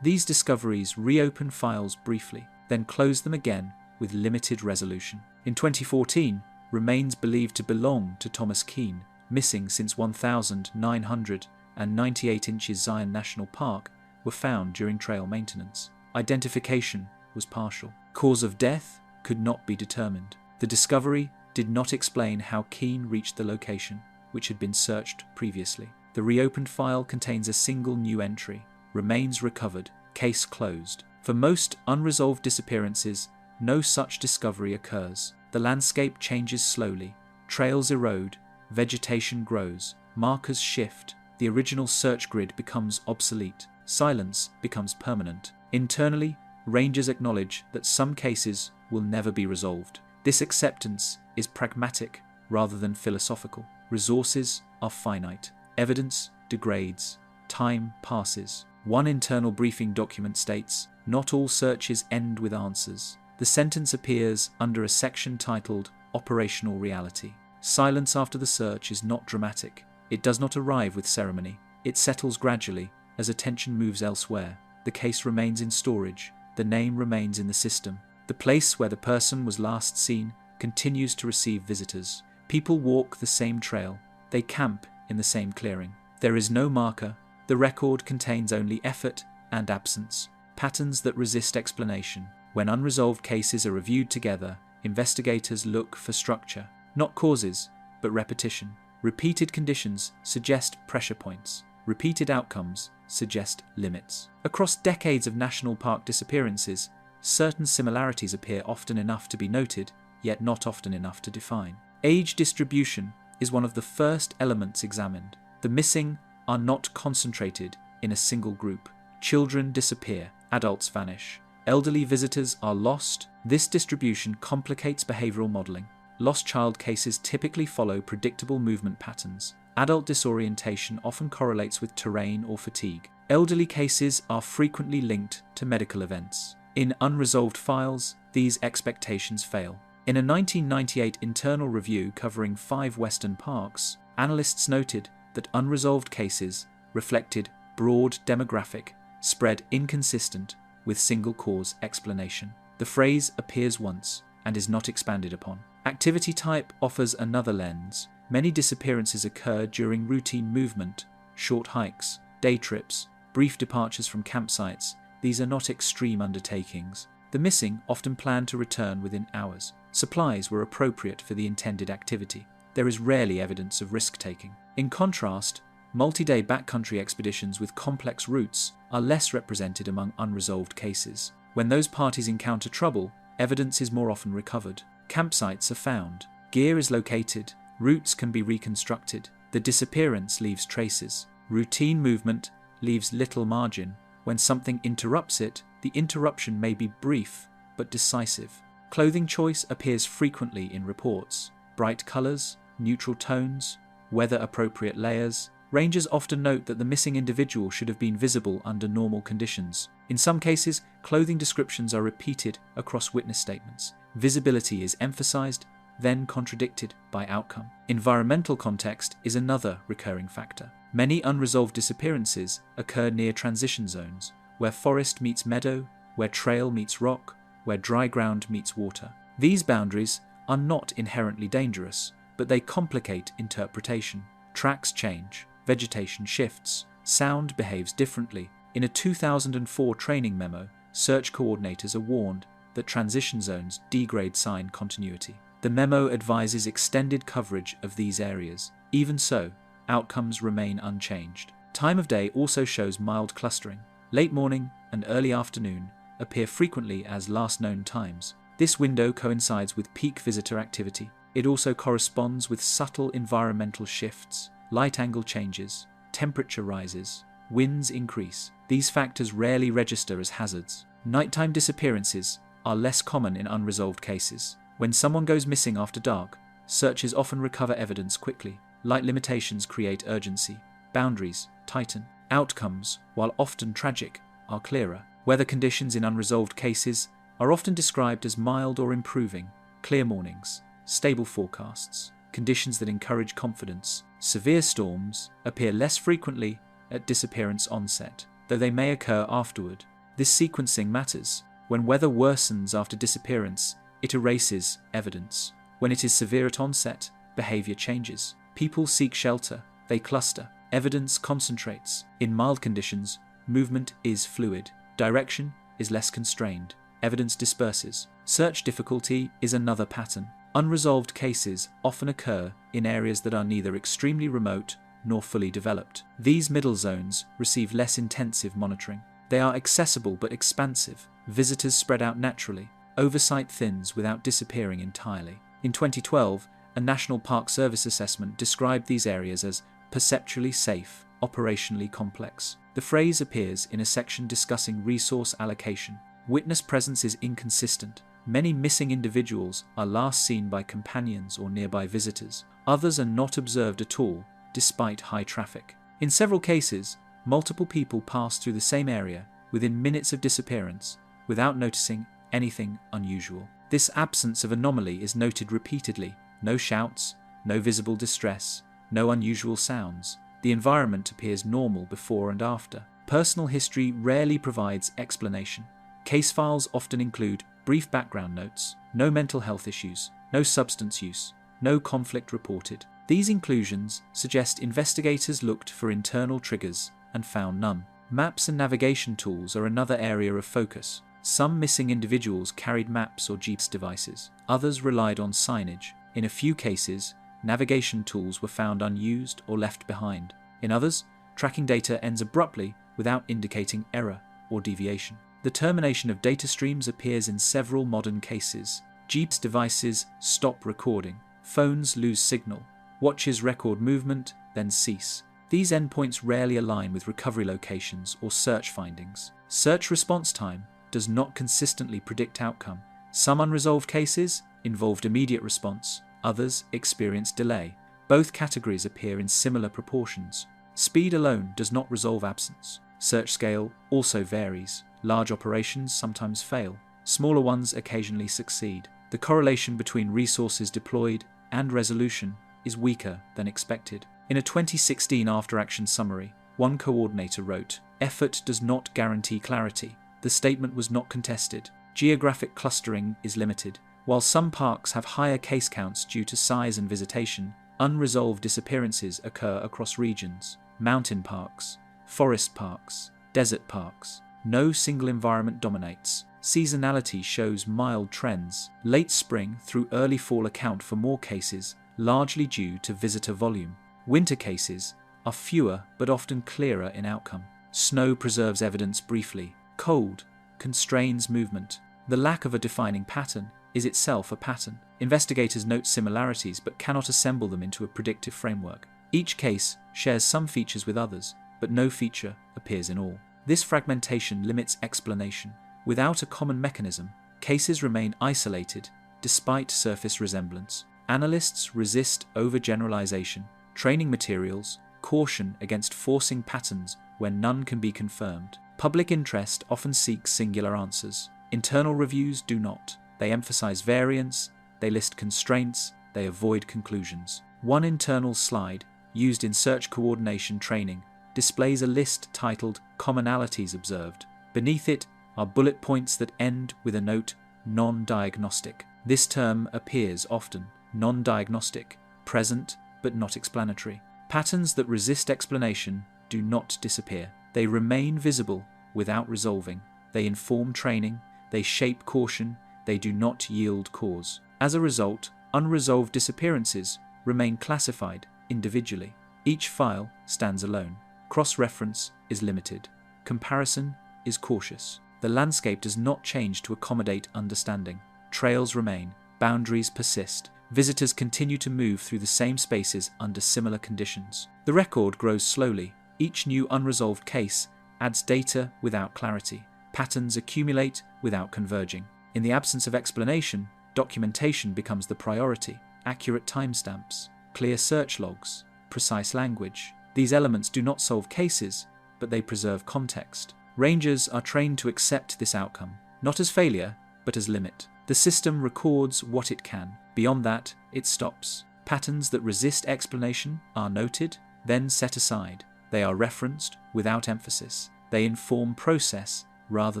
These discoveries reopen files briefly, then close them again with limited resolution. In 2014, remains believed to belong to Thomas Keane, missing since 1998 inches Zion National Park, were found during trail maintenance. Identification was partial. Cause of death could not be determined. The discovery did not explain how Keane reached the location, which had been searched previously. The reopened file contains a single new entry. Remains recovered. Case closed. For most unresolved disappearances, no such discovery occurs. The landscape changes slowly. Trails erode. Vegetation grows. Markers shift. The original search grid becomes obsolete. Silence becomes permanent. Internally, rangers acknowledge that some cases will never be resolved. This acceptance is pragmatic rather than philosophical. Resources are finite. Evidence degrades. Time passes. One internal briefing document states, "Not all searches end with answers." The sentence appears under a section titled Operational Reality. Silence after the search is not dramatic. It does not arrive with ceremony. It settles gradually as attention moves elsewhere. The case remains in storage. The name remains in the system. The place where the person was last seen continues to receive visitors. People walk the same trail. They camp in the same clearing. There is no marker. The record contains only effort and absence, patterns that resist explanation. When unresolved cases are reviewed together, investigators look for structure, not causes, but repetition. Repeated conditions suggest pressure points. Repeated outcomes suggest limits. Across decades of national park disappearances, certain similarities appear often enough to be noted, yet not often enough to define. Age distribution is one of the first elements examined. The missing are not concentrated in a single group. Children disappear, adults vanish. Elderly visitors are lost. This distribution complicates behavioral modeling. Lost child cases typically follow predictable movement patterns. Adult disorientation often correlates with terrain or fatigue. Elderly cases are frequently linked to medical events. In unresolved files, these expectations fail. In a 1998 internal review covering 5 Western parks, analysts noted that unresolved cases reflected broad demographic, spread inconsistent with single cause explanation. The phrase appears once and is not expanded upon. Activity type offers another lens. Many disappearances occur during routine movement, short hikes, day trips, brief departures from campsites. These are not extreme undertakings. The missing often plan to return within hours. Supplies were appropriate for the intended activity. There is rarely evidence of risk-taking. In contrast, multi-day backcountry expeditions with complex routes are less represented among unresolved cases. When those parties encounter trouble, evidence is more often recovered. Campsites are found. Gear is located. Routes can be reconstructed. The disappearance leaves traces. Routine movement leaves little margin. When something interrupts it, the interruption may be brief but decisive. Clothing choice appears frequently in reports. Bright colours, neutral tones, weather-appropriate layers. Rangers often note that the missing individual should have been visible under normal conditions. In some cases, clothing descriptions are repeated across witness statements. Visibility is emphasized, then contradicted by outcome. Environmental context is another recurring factor. Many unresolved disappearances occur near transition zones, where forest meets meadow, where trail meets rock, where dry ground meets water. These boundaries are not inherently dangerous, but they complicate interpretation. Tracks change, vegetation shifts, sound behaves differently. In a 2004 training memo, search coordinators are warned that transition zones degrade sign continuity. The memo advises extended coverage of these areas. Even so, outcomes remain unchanged. Time of day also shows mild clustering. Late morning and early afternoon appear frequently as last known times. This window coincides with peak visitor activity. It also corresponds with subtle environmental shifts. Light angle changes, temperature rises, winds increase. These factors rarely register as hazards. Nighttime disappearances are less common in unresolved cases. When someone goes missing after dark, searchers often recover evidence quickly. Light limitations create urgency. Boundaries tighten. Outcomes, while often tragic, are clearer. Weather conditions in unresolved cases are often described as mild or improving. Clear mornings, stable forecasts, conditions that encourage confidence. Severe storms appear less frequently at disappearance onset, though they may occur afterward. This sequencing matters. When weather worsens after disappearance, it erases evidence. When it is severe at onset, behavior changes. People seek shelter, they cluster. Evidence concentrates. In mild conditions, movement is fluid. Direction is less constrained. Evidence disperses. Search difficulty is another pattern. Unresolved cases often occur in areas that are neither extremely remote nor fully developed. These middle zones receive less intensive monitoring. They are accessible but expansive. Visitors spread out naturally. Oversight thins without disappearing entirely. In 2012, a National Park Service assessment described these areas as perceptually safe, operationally complex. The phrase appears in a section discussing resource allocation. Witness presence is inconsistent. Many missing individuals are last seen by companions or nearby visitors. Others are not observed at all, despite high traffic. In several cases, multiple people pass through the same area within minutes of disappearance without noticing anything unusual. This absence of anomaly is noted repeatedly. No shouts, no visible distress, no unusual sounds. The environment appears normal before and after. Personal history rarely provides explanation. Case files often include brief background notes, no mental health issues, no substance use, no conflict reported. These inclusions suggest investigators looked for internal triggers and found none. Maps and navigation tools are another area of focus. Some missing individuals carried maps or GPS devices. Others relied on signage. In a few cases, navigation tools were found unused or left behind. In others, tracking data ends abruptly without indicating error or deviation. The termination of data streams appears in several modern cases. GPS devices stop recording. Phones lose signal. Watches record movement, then cease. These endpoints rarely align with recovery locations or search findings. Search response time does not consistently predict outcome. Some unresolved cases involved immediate response, others experience delay. Both categories appear in similar proportions. Speed alone does not resolve absence. Search scale also varies. Large operations sometimes fail. Smaller ones occasionally succeed. The correlation between resources deployed and resolution is weaker than expected. In a 2016 after-action summary, one coordinator wrote, "Effort does not guarantee clarity. The statement was not contested. Geographic clustering is limited. While some parks have higher case counts due to size and visitation, unresolved disappearances occur across regions. Mountain parks, forest parks, desert parks. No single environment dominates. Seasonality shows mild trends. Late spring through early fall account for more cases, largely due to visitor volume. Winter cases are fewer but often clearer in outcome. Snow preserves evidence briefly. Cold constrains movement. The lack of a defining pattern is itself a pattern. Investigators note similarities but cannot assemble them into a predictive framework. Each case shares some features with others, but no feature appears in all. This fragmentation limits explanation. Without a common mechanism, cases remain isolated despite surface resemblance. Analysts resist overgeneralization. Training materials caution against forcing patterns where none can be confirmed. Public interest often seeks singular answers. Internal reviews do not. They emphasize variance, they list constraints, they avoid conclusions. One internal slide, used in search coordination training, displays a list titled Commonalities Observed. Beneath it are bullet points that end with a note, non-diagnostic. This term appears often. Non-diagnostic, present but not explanatory. Patterns that resist explanation do not disappear. They remain visible without resolving. They inform training, they shape caution, they do not yield cause. As a result, unresolved disappearances remain classified individually. Each file stands alone. Cross-reference is limited. Comparison is cautious. The landscape does not change to accommodate understanding. Trails remain. Boundaries persist. Visitors continue to move through the same spaces under similar conditions. The record grows slowly. Each new unresolved case adds data without clarity. Patterns accumulate without converging. In the absence of explanation, documentation becomes the priority. Accurate timestamps, clear search logs, precise language. These elements do not solve cases, but they preserve context. Rangers are trained to accept this outcome, not as failure, but as limit. The system records what it can. Beyond that, it stops. Patterns that resist explanation are noted, then set aside. They are referenced without emphasis. They inform process rather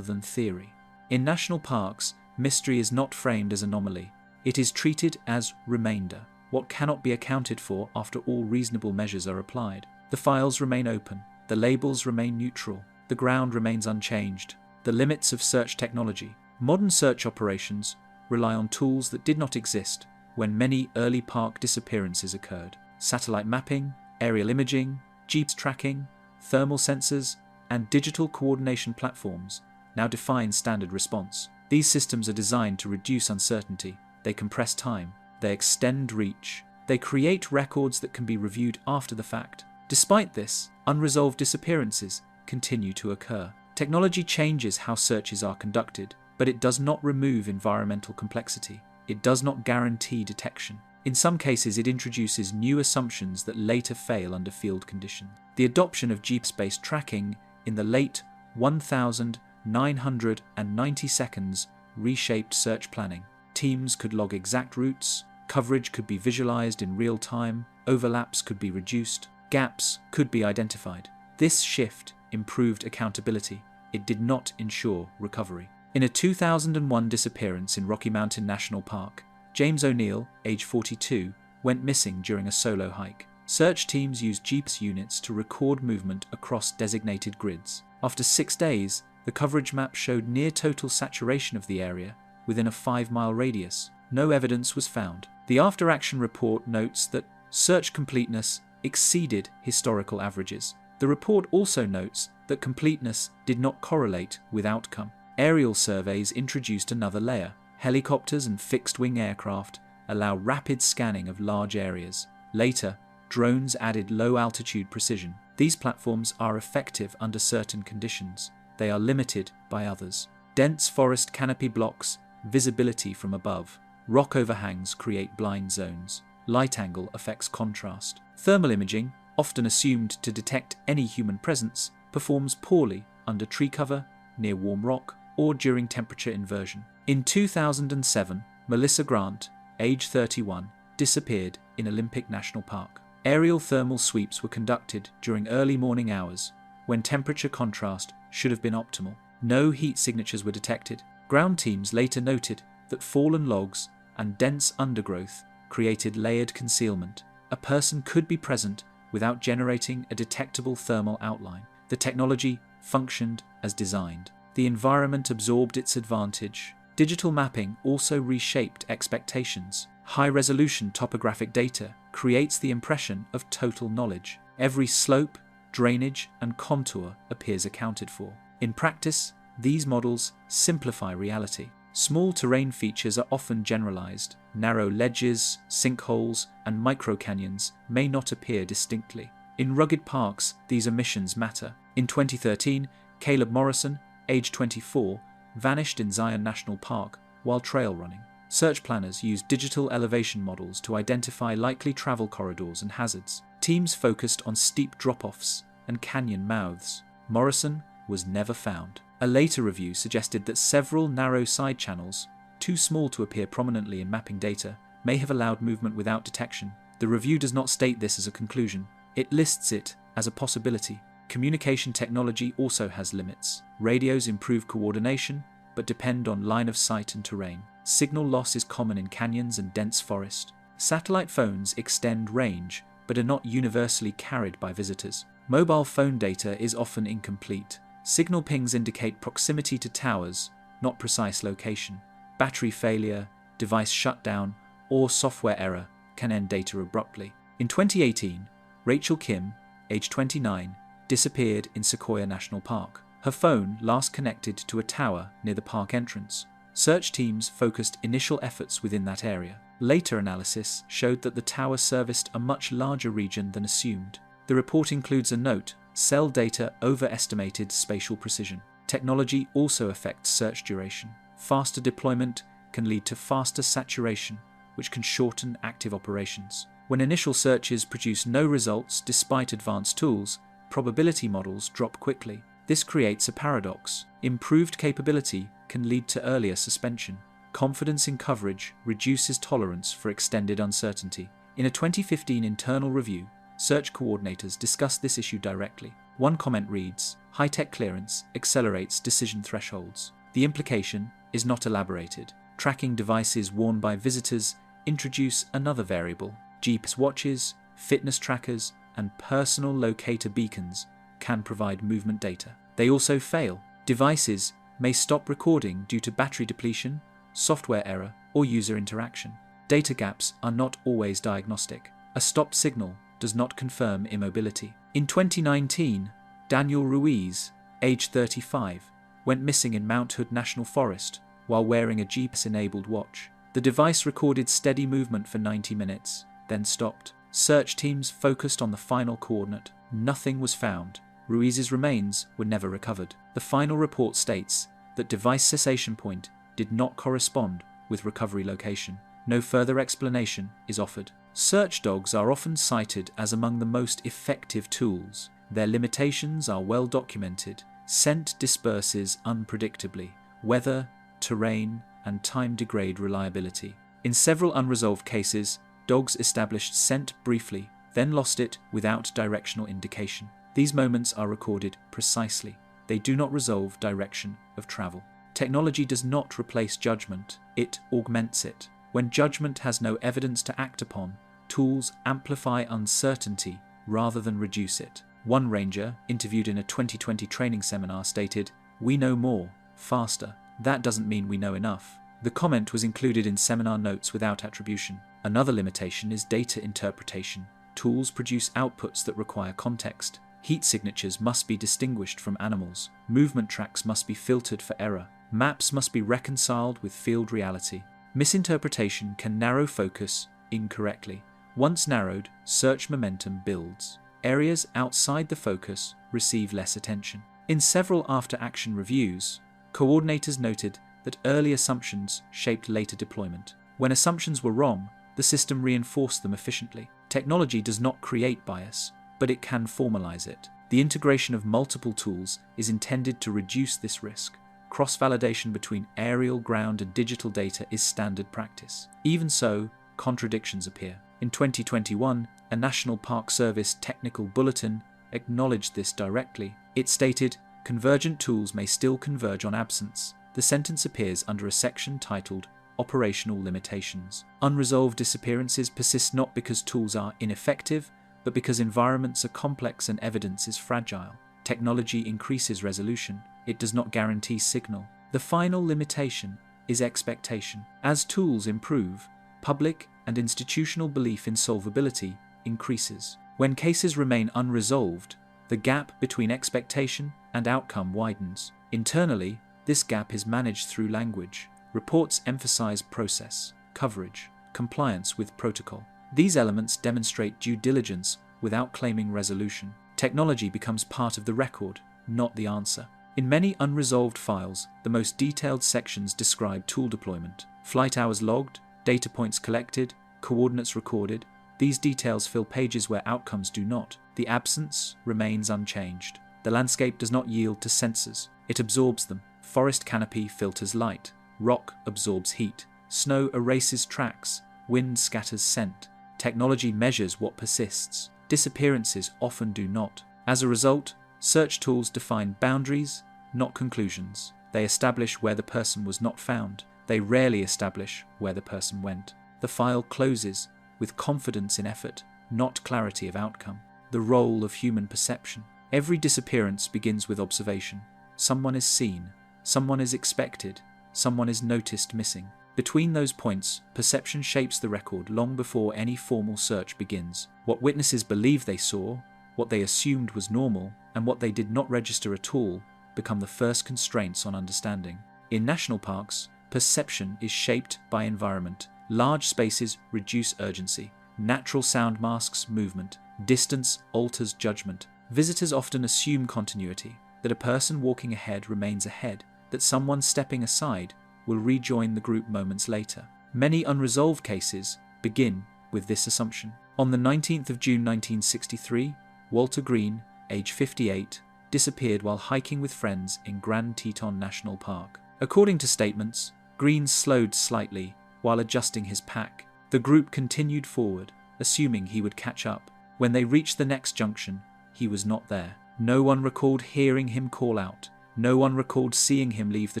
than theory. In national parks, mystery is not framed as anomaly. It is treated as remainder, what cannot be accounted for after all reasonable measures are applied. The files remain open. The labels remain neutral. The ground remains unchanged. The limits of search technology. Modern search operations rely on tools that did not exist when many early park disappearances occurred. Satellite mapping, aerial imaging, GPS tracking, thermal sensors, and digital coordination platforms now define standard response. These systems are designed to reduce uncertainty. They compress time. They extend reach. They create records that can be reviewed after the fact. Despite this, unresolved disappearances continue to occur. Technology changes how searches are conducted, but it does not remove environmental complexity. It does not guarantee detection. In some cases, it introduces new assumptions that later fail under field conditions. The adoption of GPS-based tracking in the late 1990 seconds reshaped search planning. Teams could log exact routes, coverage could be visualized in real time, overlaps could be reduced, gaps could be identified. This shift improved accountability. It did not ensure recovery. In a 2001 disappearance in Rocky Mountain National Park, James O'Neill, age 42, went missing during a solo hike. Search teams used GPS units to record movement across designated grids. After 6 days, the coverage map showed near total saturation of the area within a 5-mile radius. No evidence was found. The after-action report notes that search completeness exceeded historical averages. The report also notes that completeness did not correlate with outcome. Aerial surveys introduced another layer. Helicopters and fixed-wing aircraft allow rapid scanning of large areas. Later, drones added low-altitude precision. These platforms are effective under certain conditions. They are limited by others. Dense forest canopy blocks visibility from above. Rock overhangs create blind zones. Light angle affects contrast. Thermal imaging, often assumed to detect any human presence, performs poorly under tree cover, near warm rock, or during temperature inversion. In 2007, Melissa Grant, age 31, disappeared in Olympic National Park. Aerial thermal sweeps were conducted during early morning hours, when temperature contrast should have been optimal. No heat signatures were detected. Ground teams later noted that fallen logs and dense undergrowth created layered concealment. A person could be present without generating a detectable thermal outline. The technology functioned as designed. The environment absorbed its advantage. Digital mapping also reshaped expectations. High-resolution topographic data creates the impression of total knowledge. Every slope, drainage, and contour appears accounted for. In practice, these models simplify reality. Small terrain features are often generalized. Narrow ledges, sinkholes, and microcanyons may not appear distinctly. In rugged parks, these omissions matter. In 2013, Caleb Morrison, age 24, vanished in Zion National Park while trail running. Search planners used digital elevation models to identify likely travel corridors and hazards. Teams focused on steep drop-offs and canyon mouths. Morrison was never found. A later review suggested that several narrow side channels, too small to appear prominently in mapping data, may have allowed movement without detection. The review does not state this as a conclusion. It lists it as a possibility. Communication technology also has limits. Radios improve coordination, but depend on line of sight and terrain. Signal loss is common in canyons and dense forest. Satellite phones extend range, but are not universally carried by visitors. Mobile phone data is often incomplete. Signal pings indicate proximity to towers, not precise location. Battery failure, device shutdown, or software error can end data abruptly. In 2018, Rachel Kim, age 29, disappeared in Sequoia National Park. Her phone last connected to a tower near the park entrance. Search teams focused initial efforts within that area. Later analysis showed that the tower serviced a much larger region than assumed. The report includes a note: cell data overestimated spatial precision. Technology also affects search duration. Faster deployment can lead to faster saturation, which can shorten active operations. When initial searches produce no results despite advanced tools, probability models drop quickly. This creates a paradox. Improved capability can lead to earlier suspension. Confidence in coverage reduces tolerance for extended uncertainty. In a 2015 internal review, search coordinators discussed this issue directly. One comment reads, "High-tech clearance accelerates decision thresholds." The implication is not elaborated. Tracking devices worn by visitors introduce another variable. GPS watches, fitness trackers, and personal locator beacons can provide movement data. They also fail. Devices may stop recording due to battery depletion, software error, or user interaction. Data gaps are not always diagnostic. A stop signal does not confirm immobility. In 2019, Daniel Ruiz, age 35, went missing in Mount Hood National Forest while wearing a GPS-enabled watch. The device recorded steady movement for 90 minutes, then stopped. Search teams focused on the final coordinate. Nothing was found. Ruiz's remains were never recovered. The final report states that device cessation point did not correspond with recovery location. No further explanation is offered. Search dogs are often cited as among the most effective tools. Their limitations are well documented. Scent disperses unpredictably. Weather, terrain, and time degrade reliability. In several unresolved cases, dogs established scent briefly, then lost it without directional indication. These moments are recorded precisely. They do not resolve direction of travel. Technology does not replace judgment, it augments it. When judgment has no evidence to act upon, tools amplify uncertainty rather than reduce it. One ranger, interviewed in a 2020 training seminar, stated, "We know more, faster. That doesn't mean we know enough." The comment was included in seminar notes without attribution. Another limitation is data interpretation. Tools produce outputs that require context. Heat signatures must be distinguished from animals. Movement tracks must be filtered for error. Maps must be reconciled with field reality. Misinterpretation can narrow focus incorrectly. Once narrowed, search momentum builds. Areas outside the focus receive less attention. In several after-action reviews, coordinators noted that early assumptions shaped later deployment. When assumptions were wrong, the system reinforced them efficiently. Technology does not create bias, but it can formalize it. The integration of multiple tools is intended to reduce this risk. Cross-validation between aerial, ground, and digital data is standard practice. Even so, contradictions appear. In 2021, a National Park Service technical bulletin acknowledged this directly. It stated, "Convergent tools may still converge on absence." The sentence appears under a section titled Operational Limitations. Unresolved disappearances persist not because tools are ineffective, but because environments are complex and evidence is fragile. Technology increases resolution. It does not guarantee signal. The final limitation is expectation. As tools improve, public and institutional belief in solvability increases. When cases remain unresolved, the gap between expectation and outcome widens. Internally, this gap is managed through language. Reports emphasize process, coverage, compliance with protocol. These elements demonstrate due diligence without claiming resolution. Technology becomes part of the record, not the answer. In many unresolved files, the most detailed sections describe tool deployment, flight hours logged, data points collected, coordinates recorded. These details fill pages where outcomes do not. The absence remains unchanged. The landscape does not yield to sensors. It absorbs them. Forest canopy filters light. Rock absorbs heat. Snow erases tracks. Wind scatters scent. Technology measures what persists. Disappearances often do not. As a result, search tools define boundaries, not conclusions. They establish where the person was not found. They rarely establish where the person went. The file closes with confidence in effort, not clarity of outcome. The role of human perception. Every disappearance begins with observation. Someone is seen. Someone is expected. Someone is noticed missing. Between those points, perception shapes the record long before any formal search begins. What witnesses believe they saw, what they assumed was normal, and what they did not register at all become the first constraints on understanding. In national parks, perception is shaped by environment. Large spaces reduce urgency. Natural sound masks movement. Distance alters judgment. Visitors often assume continuity. that a person walking ahead remains ahead, that someone stepping aside will rejoin the group moments later. Many unresolved cases begin with this assumption. On the 19th of June 1963, Walter Green, age 58, disappeared while hiking with friends in Grand Teton National Park. According to statements, Green slowed slightly while adjusting his pack. The group continued forward, assuming he would catch up. When they reached the next junction, he was not there. No one recalled hearing him call out. No one recalled seeing him leave the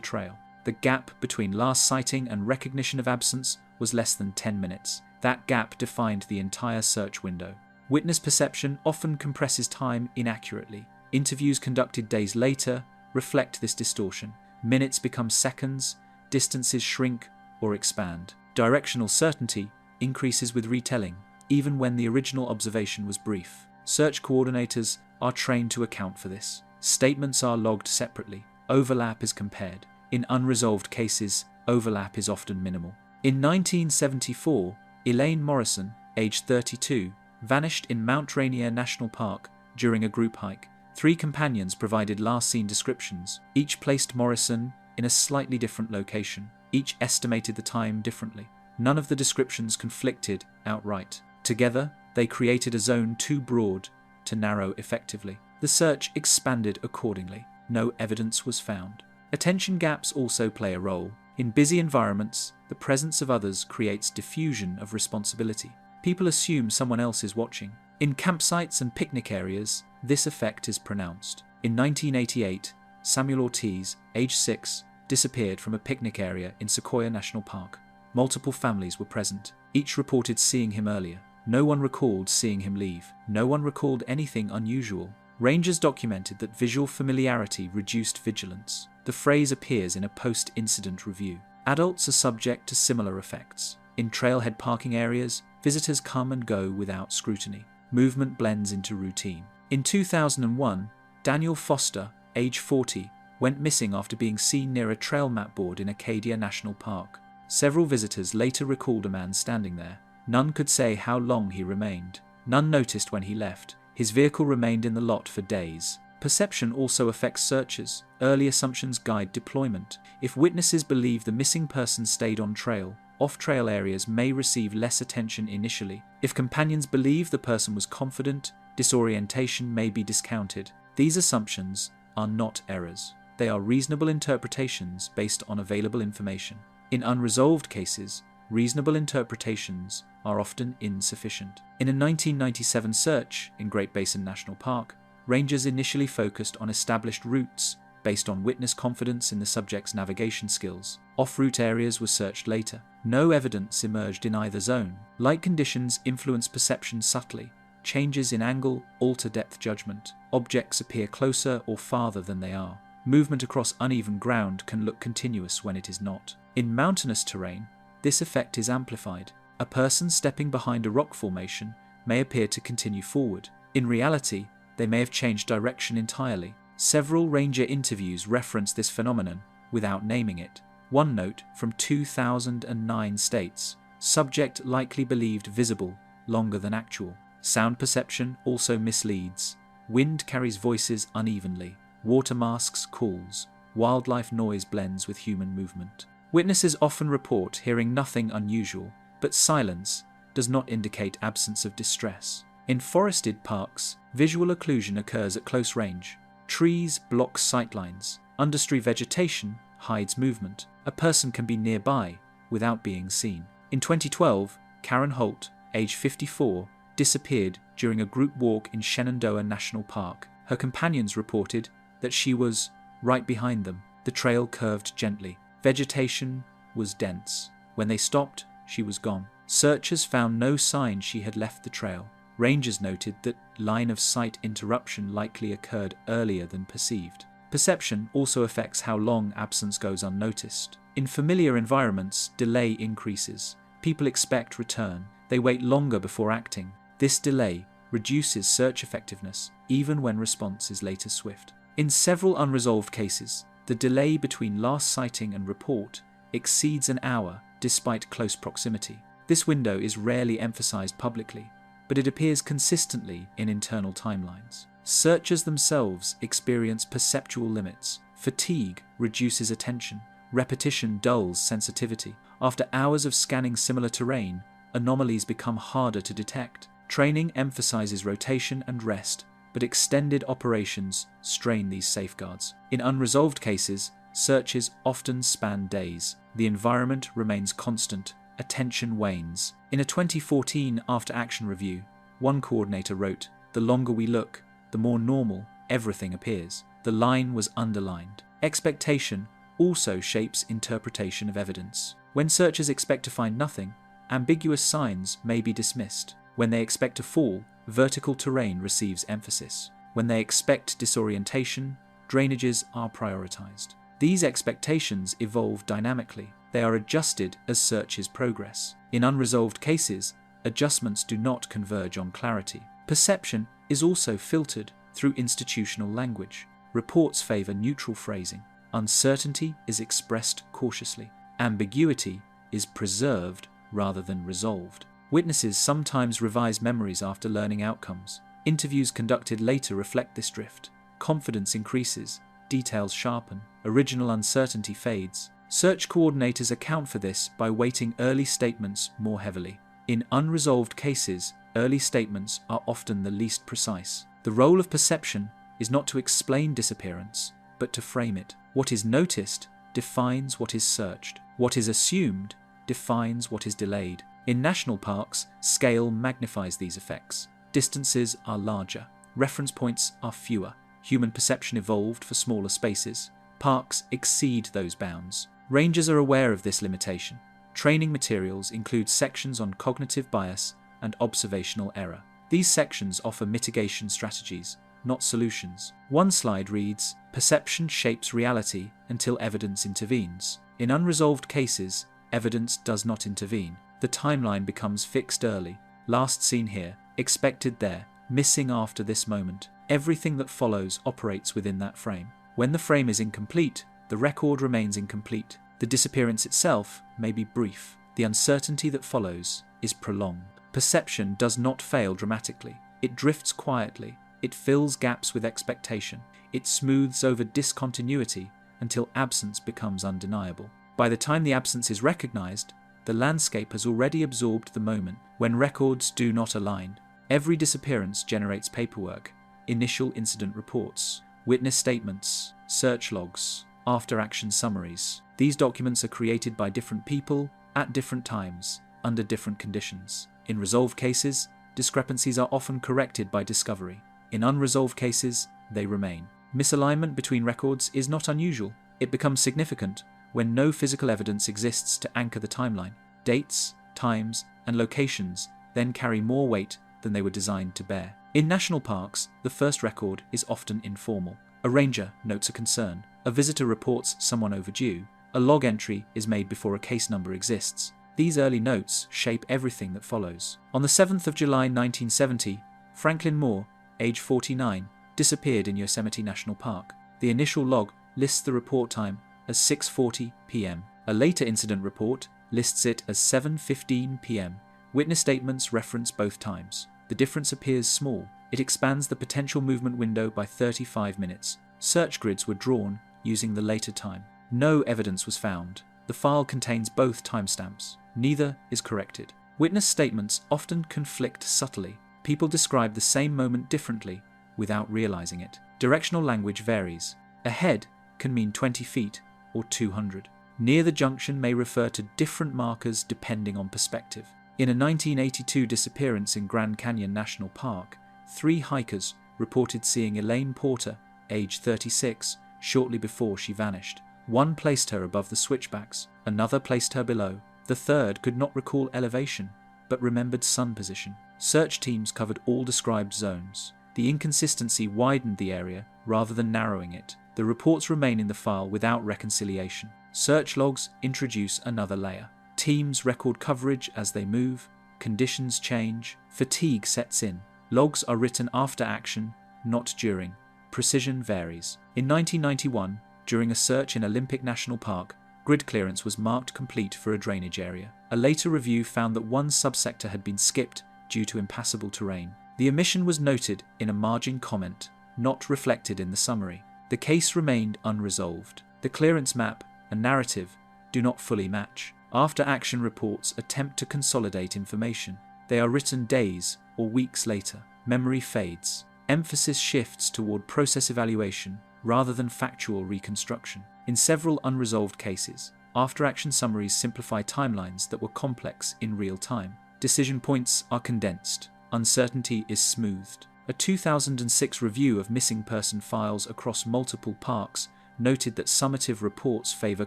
trail. The gap between last sighting and recognition of absence was less than 10 minutes. That gap defined the entire search window. Witness perception often compresses time inaccurately. Interviews conducted days later reflect this distortion. Minutes become seconds, distances shrink or expand. Directional certainty increases with retelling, even when the original observation was brief. Search coordinators are trained to account for this. Statements are logged separately. Overlap is compared. In unresolved cases, overlap is often minimal. In 1974, Elaine Morrison, aged 32, vanished in Mount Rainier National Park during a group hike. 3 companions provided last-seen descriptions. Each placed Morrison in a slightly different location. Each estimated the time differently. None of the descriptions conflicted outright. Together, they created a zone too broad to narrow effectively. The search expanded accordingly. No evidence was found. Attention gaps also play a role. In busy environments, the presence of others creates diffusion of responsibility. People assume someone else is watching. In campsites and picnic areas, this effect is pronounced. In 1988, Samuel Ortiz, age 6, disappeared from a picnic area in Sequoia National Park. Multiple families were present. Each reported seeing him earlier. No one recalled seeing him leave. No one recalled anything unusual. Rangers documented that visual familiarity reduced vigilance. The phrase appears in a post-incident review. Adults are subject to similar effects. In trailhead parking areas, visitors come and go without scrutiny. Movement blends into routine. In 2001, Daniel Foster, age 40, went missing after being seen near a trail map board in Acadia National Park. Several visitors later recalled a man standing there. None could say how long he remained. None noticed when he left. His vehicle remained in the lot for days. Perception also affects searches. Early assumptions guide deployment. If witnesses believe the missing person stayed on trail, off-trail areas may receive less attention initially. If companions believe the person was confident, disorientation may be discounted. These assumptions are not errors. They are reasonable interpretations based on available information. In unresolved cases, reasonable interpretations are often insufficient. In a 1997 search in Great Basin National Park, rangers initially focused on established routes based on witness confidence in the subject's navigation skills. Off-route areas were searched later. No evidence emerged in either zone. Light conditions influence perception subtly. Changes in angle alter depth judgment. Objects appear closer or farther than they are. Movement across uneven ground can look continuous when it is not. In mountainous terrain, this effect is amplified. A person stepping behind a rock formation may appear to continue forward. In reality, they may have changed direction entirely. Several ranger interviews reference this phenomenon without naming it. One note from 2009 states, subject likely believed visible longer than actual. Sound perception also misleads. Wind carries voices unevenly. Water masks calls. Wildlife noise blends with human movement. Witnesses often report hearing nothing unusual, but silence does not indicate absence of distress. In forested parks, visual occlusion occurs at close range. Trees block sightlines. Understory vegetation hides movement. A person can be nearby without being seen. In 2012, Karen Holt, age 54, disappeared during a group walk in Shenandoah National Park. Her companions reported that she was right behind them. The trail curved gently. Vegetation was dense. When they stopped, she was gone. Searchers found no sign she had left the trail. Rangers noted that line-of-sight interruption likely occurred earlier than perceived. Perception also affects how long absence goes unnoticed. In familiar environments, delay increases. People expect return. They wait longer before acting. This delay reduces search effectiveness, even when response is later swift. In several unresolved cases, the delay between last sighting and report exceeds an hour despite close proximity. This window is rarely emphasized publicly, but it appears consistently in internal timelines. Searchers themselves experience perceptual limits. Fatigue reduces attention. Repetition dulls sensitivity. After hours of scanning similar terrain, anomalies become harder to detect. Training emphasizes rotation and rest, but extended operations strain these safeguards. In unresolved cases, searches often span days. The environment remains constant. Attention wanes. In a 2014 after-action review, one coordinator wrote, "The longer we look, the more normal everything appears." The line was underlined. Expectation also shapes interpretation of evidence. When searchers expect to find nothing, ambiguous signs may be dismissed. When they expect to fall, vertical terrain receives emphasis. When they expect disorientation, drainages are prioritized. These expectations evolve dynamically. They are adjusted as searches progress. In unresolved cases, adjustments do not converge on clarity. Perception is also filtered through institutional language. Reports favor neutral phrasing. Uncertainty is expressed cautiously. Ambiguity is preserved rather than resolved. Witnesses sometimes revise memories after learning outcomes. Interviews conducted later reflect this drift. Confidence increases, details sharpen, original uncertainty fades. Search coordinators account for this by weighting early statements more heavily. In unresolved cases, early statements are often the least precise. The role of perception is not to explain disappearance, but to frame it. What is noticed defines what is searched. What is assumed defines what is delayed. In national parks, scale magnifies these effects. Distances are larger. Reference points are fewer. Human perception evolved for smaller spaces. Parks exceed those bounds. Rangers are aware of this limitation. Training materials include sections on cognitive bias and observational error. These sections offer mitigation strategies, not solutions. One slide reads, "Perception shapes reality until evidence intervenes." In unresolved cases, evidence does not intervene. The timeline becomes fixed early. Last seen here, expected there, missing after this moment. Everything that follows operates within that frame. When the frame is incomplete, the record remains incomplete. The disappearance itself may be brief. The uncertainty that follows is prolonged. Perception does not fail dramatically. It drifts quietly. It fills gaps with expectation. It smooths over discontinuity until absence becomes undeniable. By the time the absence is recognized, the landscape has already absorbed the moment. When records do not align, every disappearance generates paperwork, initial incident reports, witness statements, search logs, after-action summaries. These documents are created by different people at different times, under different conditions. In resolved cases, discrepancies are often corrected by discovery. In unresolved cases, they remain. Misalignment between records is not unusual. It becomes significant when no physical evidence exists to anchor the timeline. Dates, times, and locations then carry more weight than they were designed to bear. In national parks, the first record is often informal. A ranger notes a concern. A visitor reports someone overdue. A log entry is made before a case number exists. These early notes shape everything that follows. On the 7th of July 1970, Franklin Moore, age 49, disappeared in Yosemite National Park. The initial log lists the report time as 6:40 p.m. A later incident report lists it as 7:15 p.m. Witness statements reference both times. The difference appears small. It expands the potential movement window by 35 minutes. Search grids were drawn using the later time. No evidence was found. The file contains both timestamps. Neither is corrected. Witness statements often conflict subtly. People describe the same moment differently without realizing it. Directional language varies. Ahead can mean 20 feet or 200. Near the junction may refer to different markers depending on perspective. In a 1982 disappearance in Grand Canyon National Park, 3 hikers reported seeing Elaine Porter, age 36, shortly before she vanished. One placed her above the switchbacks, another placed her below. The third could not recall elevation, but remembered sun position. Search teams covered all described zones. The inconsistency widened the area rather than narrowing it. The reports remain in the file without reconciliation. Search logs introduce another layer. Teams record coverage as they move. Conditions change. Fatigue sets in. Logs are written after action, not during. Precision varies. In 1991, during a search in Olympic National Park, grid clearance was marked complete for a drainage area. A later review found that one subsector had been skipped due to impassable terrain. The omission was noted in a margin comment, not reflected in the summary. The case remained unresolved. The clearance map and narrative do not fully match. After-action reports attempt to consolidate information. They are written days or weeks later. Memory fades. Emphasis shifts toward process evaluation rather than factual reconstruction. In several unresolved cases, after-action summaries simplify timelines that were complex in real time. Decision points are condensed. Uncertainty is smoothed. A 2006 review of missing person files across multiple parks noted that summative reports favor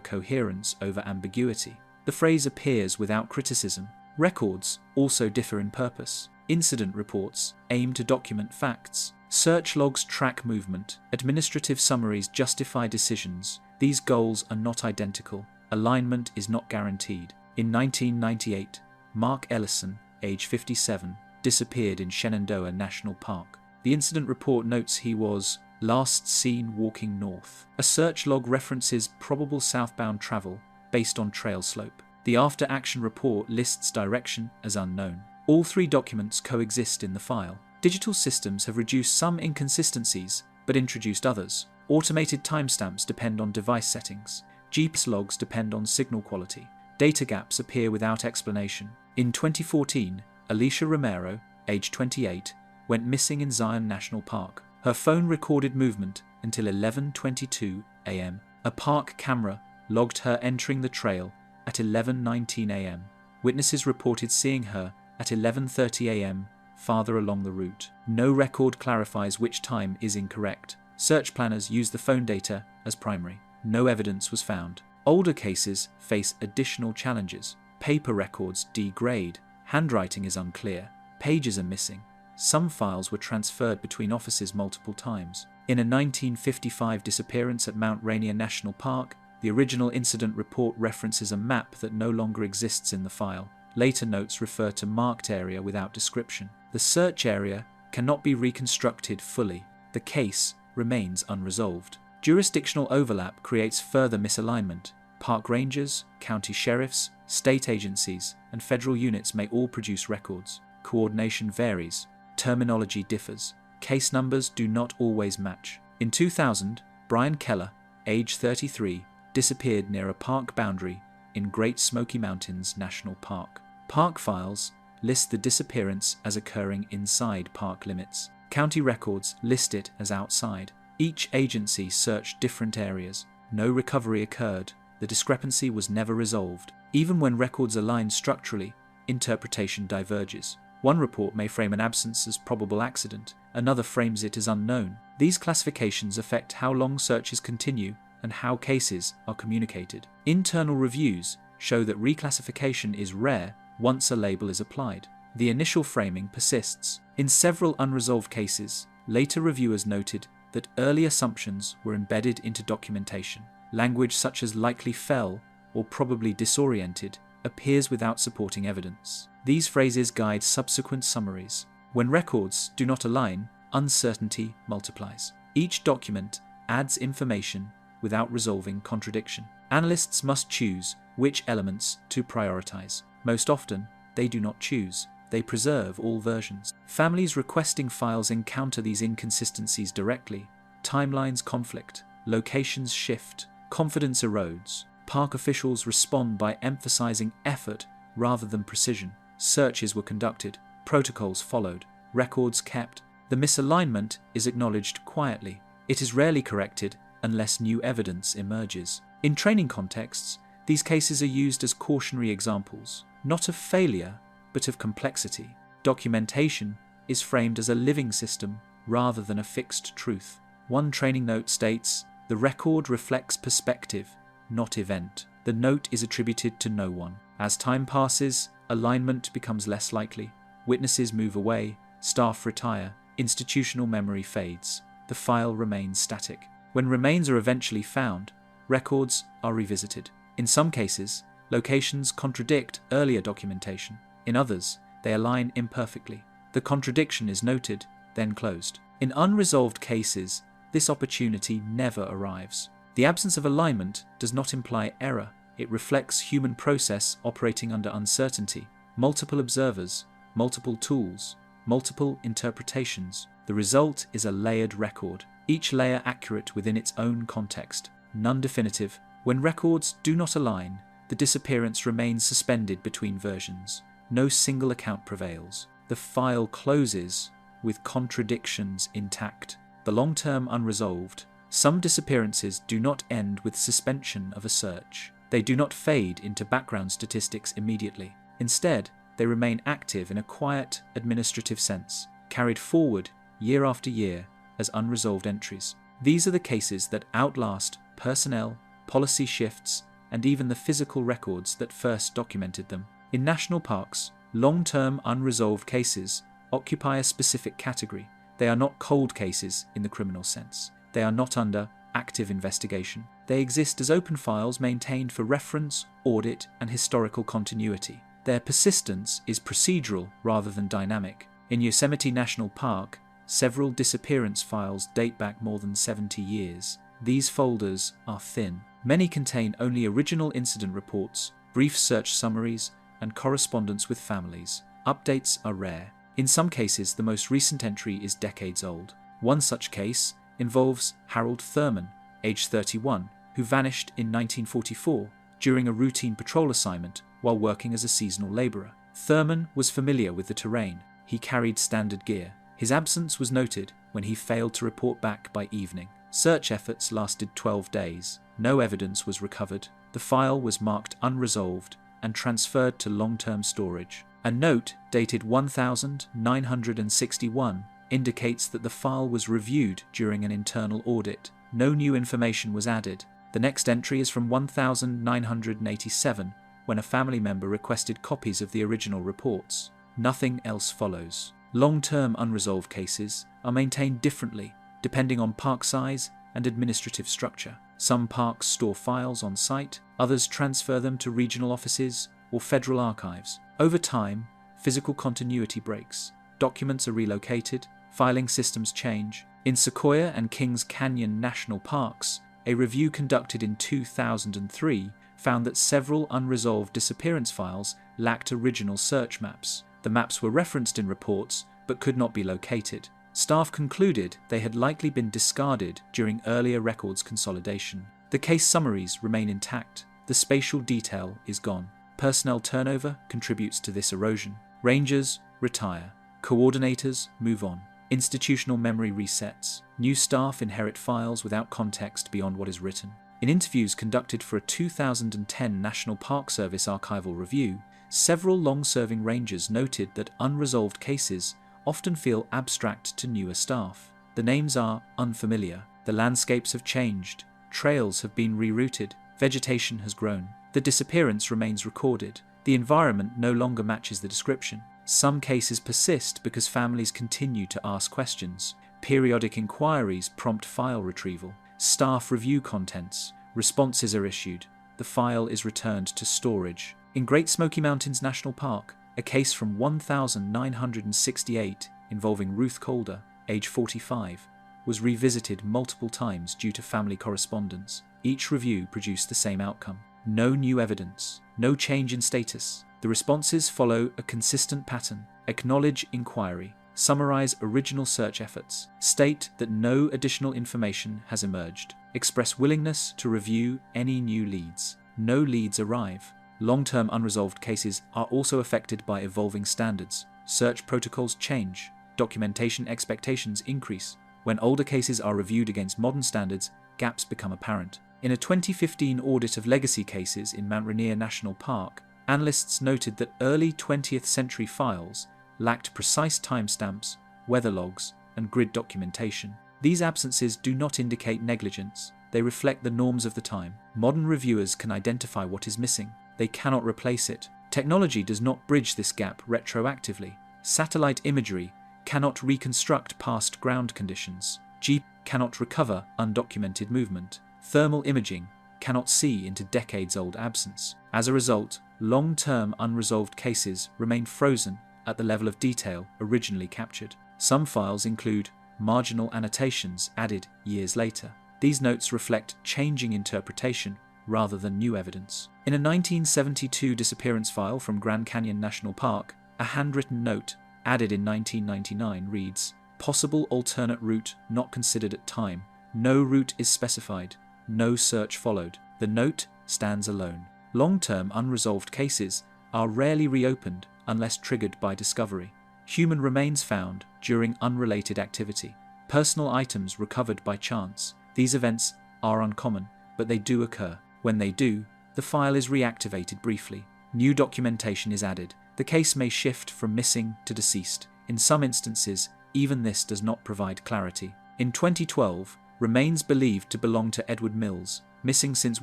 coherence over ambiguity. The phrase appears without criticism. Records also differ in purpose. Incident reports aim to document facts. Search logs track movement. Administrative summaries justify decisions. These goals are not identical. Alignment is not guaranteed. In 1998, Mark Ellison, age 57, disappeared in Shenandoah National Park. The incident report notes he was last seen walking north. A search log references probable southbound travel based on trail slope. The after-action report lists direction as unknown. All three documents coexist in the file. Digital systems have reduced some inconsistencies, but introduced others. Automated timestamps depend on device settings. GPS logs depend on signal quality. Data gaps appear without explanation. In 2014, Alicia Romero, age 28, went missing in Zion National Park. Her phone recorded movement until 11:22 a.m. A park camera logged her entering the trail at 11:19 a.m. Witnesses reported seeing her at 11:30 a.m. farther along the route. No record clarifies which time is incorrect. Search planners use the phone data as primary. No evidence was found. Older cases face additional challenges. Paper records degrade. Handwriting is unclear. Pages are missing. Some files were transferred between offices multiple times. In a 1955 disappearance at Mount Rainier National Park, the original incident report references a map that no longer exists in the file. Later notes refer to marked area without description. The search area cannot be reconstructed fully. The case remains unresolved. Jurisdictional overlap creates further misalignment. Park rangers, county sheriffs, state agencies, and federal units may all produce records. Coordination varies. Terminology differs. Case numbers do not always match. In 2000, Brian Keller, age 33, disappeared near a park boundary in Great Smoky Mountains National Park. Park files list the disappearance as occurring inside park limits. County records list it as outside. Each agency searched different areas. No recovery occurred. The discrepancy was never resolved. Even when records align structurally, interpretation diverges. One report may frame an absence as probable accident, another frames it as unknown. These classifications affect how long searches continue and how cases are communicated. Internal reviews show that reclassification is rare once a label is applied. The initial framing persists. In several unresolved cases, later reviewers noted that early assumptions were embedded into documentation. Language such as likely fell or probably disoriented appears without supporting evidence. These phrases guide subsequent summaries. When records do not align, uncertainty multiplies. Each document adds information without resolving contradiction. Analysts must choose which elements to prioritize. Most often, they do not choose. They preserve all versions. Families requesting files encounter these inconsistencies directly. Timelines conflict. Locations shift. Confidence erodes. Park officials respond by emphasizing effort rather than precision. Searches were conducted. Protocols followed. Records kept. The misalignment is acknowledged quietly. It is rarely corrected unless new evidence emerges. In training contexts, these cases are used as cautionary examples, not of failure, but of complexity. Documentation is framed as a living system rather than a fixed truth. One training note states, "The record reflects perspective, not event." The note is attributed to no one. As time passes, alignment becomes less likely. Witnesses move away, staff retire, institutional memory fades. The file remains static. When remains are eventually found, records are revisited. In some cases, locations contradict earlier documentation. In others, they align imperfectly. The contradiction is noted, then closed. In unresolved cases, this opportunity never arrives. The absence of alignment does not imply error. It reflects human process operating under uncertainty. Multiple observers, multiple tools, multiple interpretations. The result is a layered record, each layer accurate within its own context, none definitive. When records do not align, the disappearance remains suspended between versions. No single account prevails. The file closes with contradictions intact. The long-term unresolved. Some disappearances do not end with suspension of a search. They do not fade into background statistics immediately. Instead, they remain active in a quiet, administrative sense, carried forward year after year as unresolved entries. These are the cases that outlast personnel, policy shifts, and even the physical records that first documented them. In national parks, long-term unresolved cases occupy a specific category. They are not cold cases in the criminal sense. They are not under active investigation. They exist as open files maintained for reference, audit, and historical continuity. Their persistence is procedural rather than dynamic. In Yosemite National Park, several disappearance files date back more than 70 years. These folders are thin. Many contain only original incident reports, brief search summaries, and correspondence with families. Updates are rare. In some cases, the most recent entry is decades old. One such case involves Harold Thurman, age 31, who vanished in 1944 during a routine patrol assignment while working as a seasonal laborer. Thurman was familiar with the terrain. He carried standard gear. His absence was noted when he failed to report back by evening. Search efforts lasted 12 days. No evidence was recovered. The file was marked unresolved and transferred to long-term storage. A note dated 1961 indicates that the file was reviewed during an internal audit. No new information was added. The next entry is from 1987, when a family member requested copies of the original reports. Nothing else follows. Long-term unresolved cases are maintained differently depending on park size and administrative structure. Some parks store files on site, others transfer them to regional offices or federal archives. Over time, physical continuity breaks. Documents are relocated, filing systems change. In Sequoia and Kings Canyon National Parks, a review conducted in 2003 found that several unresolved disappearance files lacked original search maps. The maps were referenced in reports but could not be located. Staff concluded they had likely been discarded during earlier records consolidation. The case summaries remain intact. The spatial detail is gone. Personnel turnover contributes to this erosion. Rangers retire. Coordinators move on. Institutional memory resets. New staff inherit files without context beyond what is written. In interviews conducted for a 2010 National Park Service archival review, several long-serving rangers noted that unresolved cases often feel abstract to newer staff. The names are unfamiliar. The landscapes have changed. Trails have been rerouted. Vegetation has grown. The disappearance remains recorded. The environment no longer matches the description. Some cases persist because families continue to ask questions. Periodic inquiries prompt file retrieval. Staff review contents. Responses are issued. The file is returned to storage. In Great Smoky Mountains National Park, a case from 1968 involving Ruth Calder, age 45, was revisited multiple times due to family correspondence. Each review produced the same outcome. No new evidence, no change in status. The responses follow a consistent pattern. Acknowledge inquiry, summarize original search efforts, state that no additional information has emerged, express willingness to review any new leads. No leads arrive. Long-term unresolved cases are also affected by evolving standards. Search protocols change. Documentation expectations increase. When older cases are reviewed against modern standards, gaps become apparent. In a 2015 audit of legacy cases in Mount Rainier National Park, analysts noted that early 20th century files lacked precise timestamps, weather logs, and grid documentation. These absences do not indicate negligence. They reflect the norms of the time. Modern reviewers can identify what is missing. They cannot replace it. Technology does not bridge this gap retroactively. Satellite imagery cannot reconstruct past ground conditions. GPS cannot recover undocumented movement. Thermal imaging cannot see into decades-old absence. As a result, long-term unresolved cases remain frozen at the level of detail originally captured. Some files include marginal annotations added years later. These notes reflect changing interpretation rather than new evidence. In a 1972 disappearance file from Grand Canyon National Park, a handwritten note added in 1999 reads, possible alternate route not considered at time. No route is specified. No search followed. The note stands alone. Long-term unresolved cases are rarely reopened unless triggered by discovery. Human remains found during unrelated activity. Personal items recovered by chance. These events are uncommon, but they do occur. When they do, the file is reactivated briefly. New documentation is added. The case may shift from missing to deceased. In some instances, even this does not provide clarity. In 2012, remains believed to belong to Edward Mills, missing since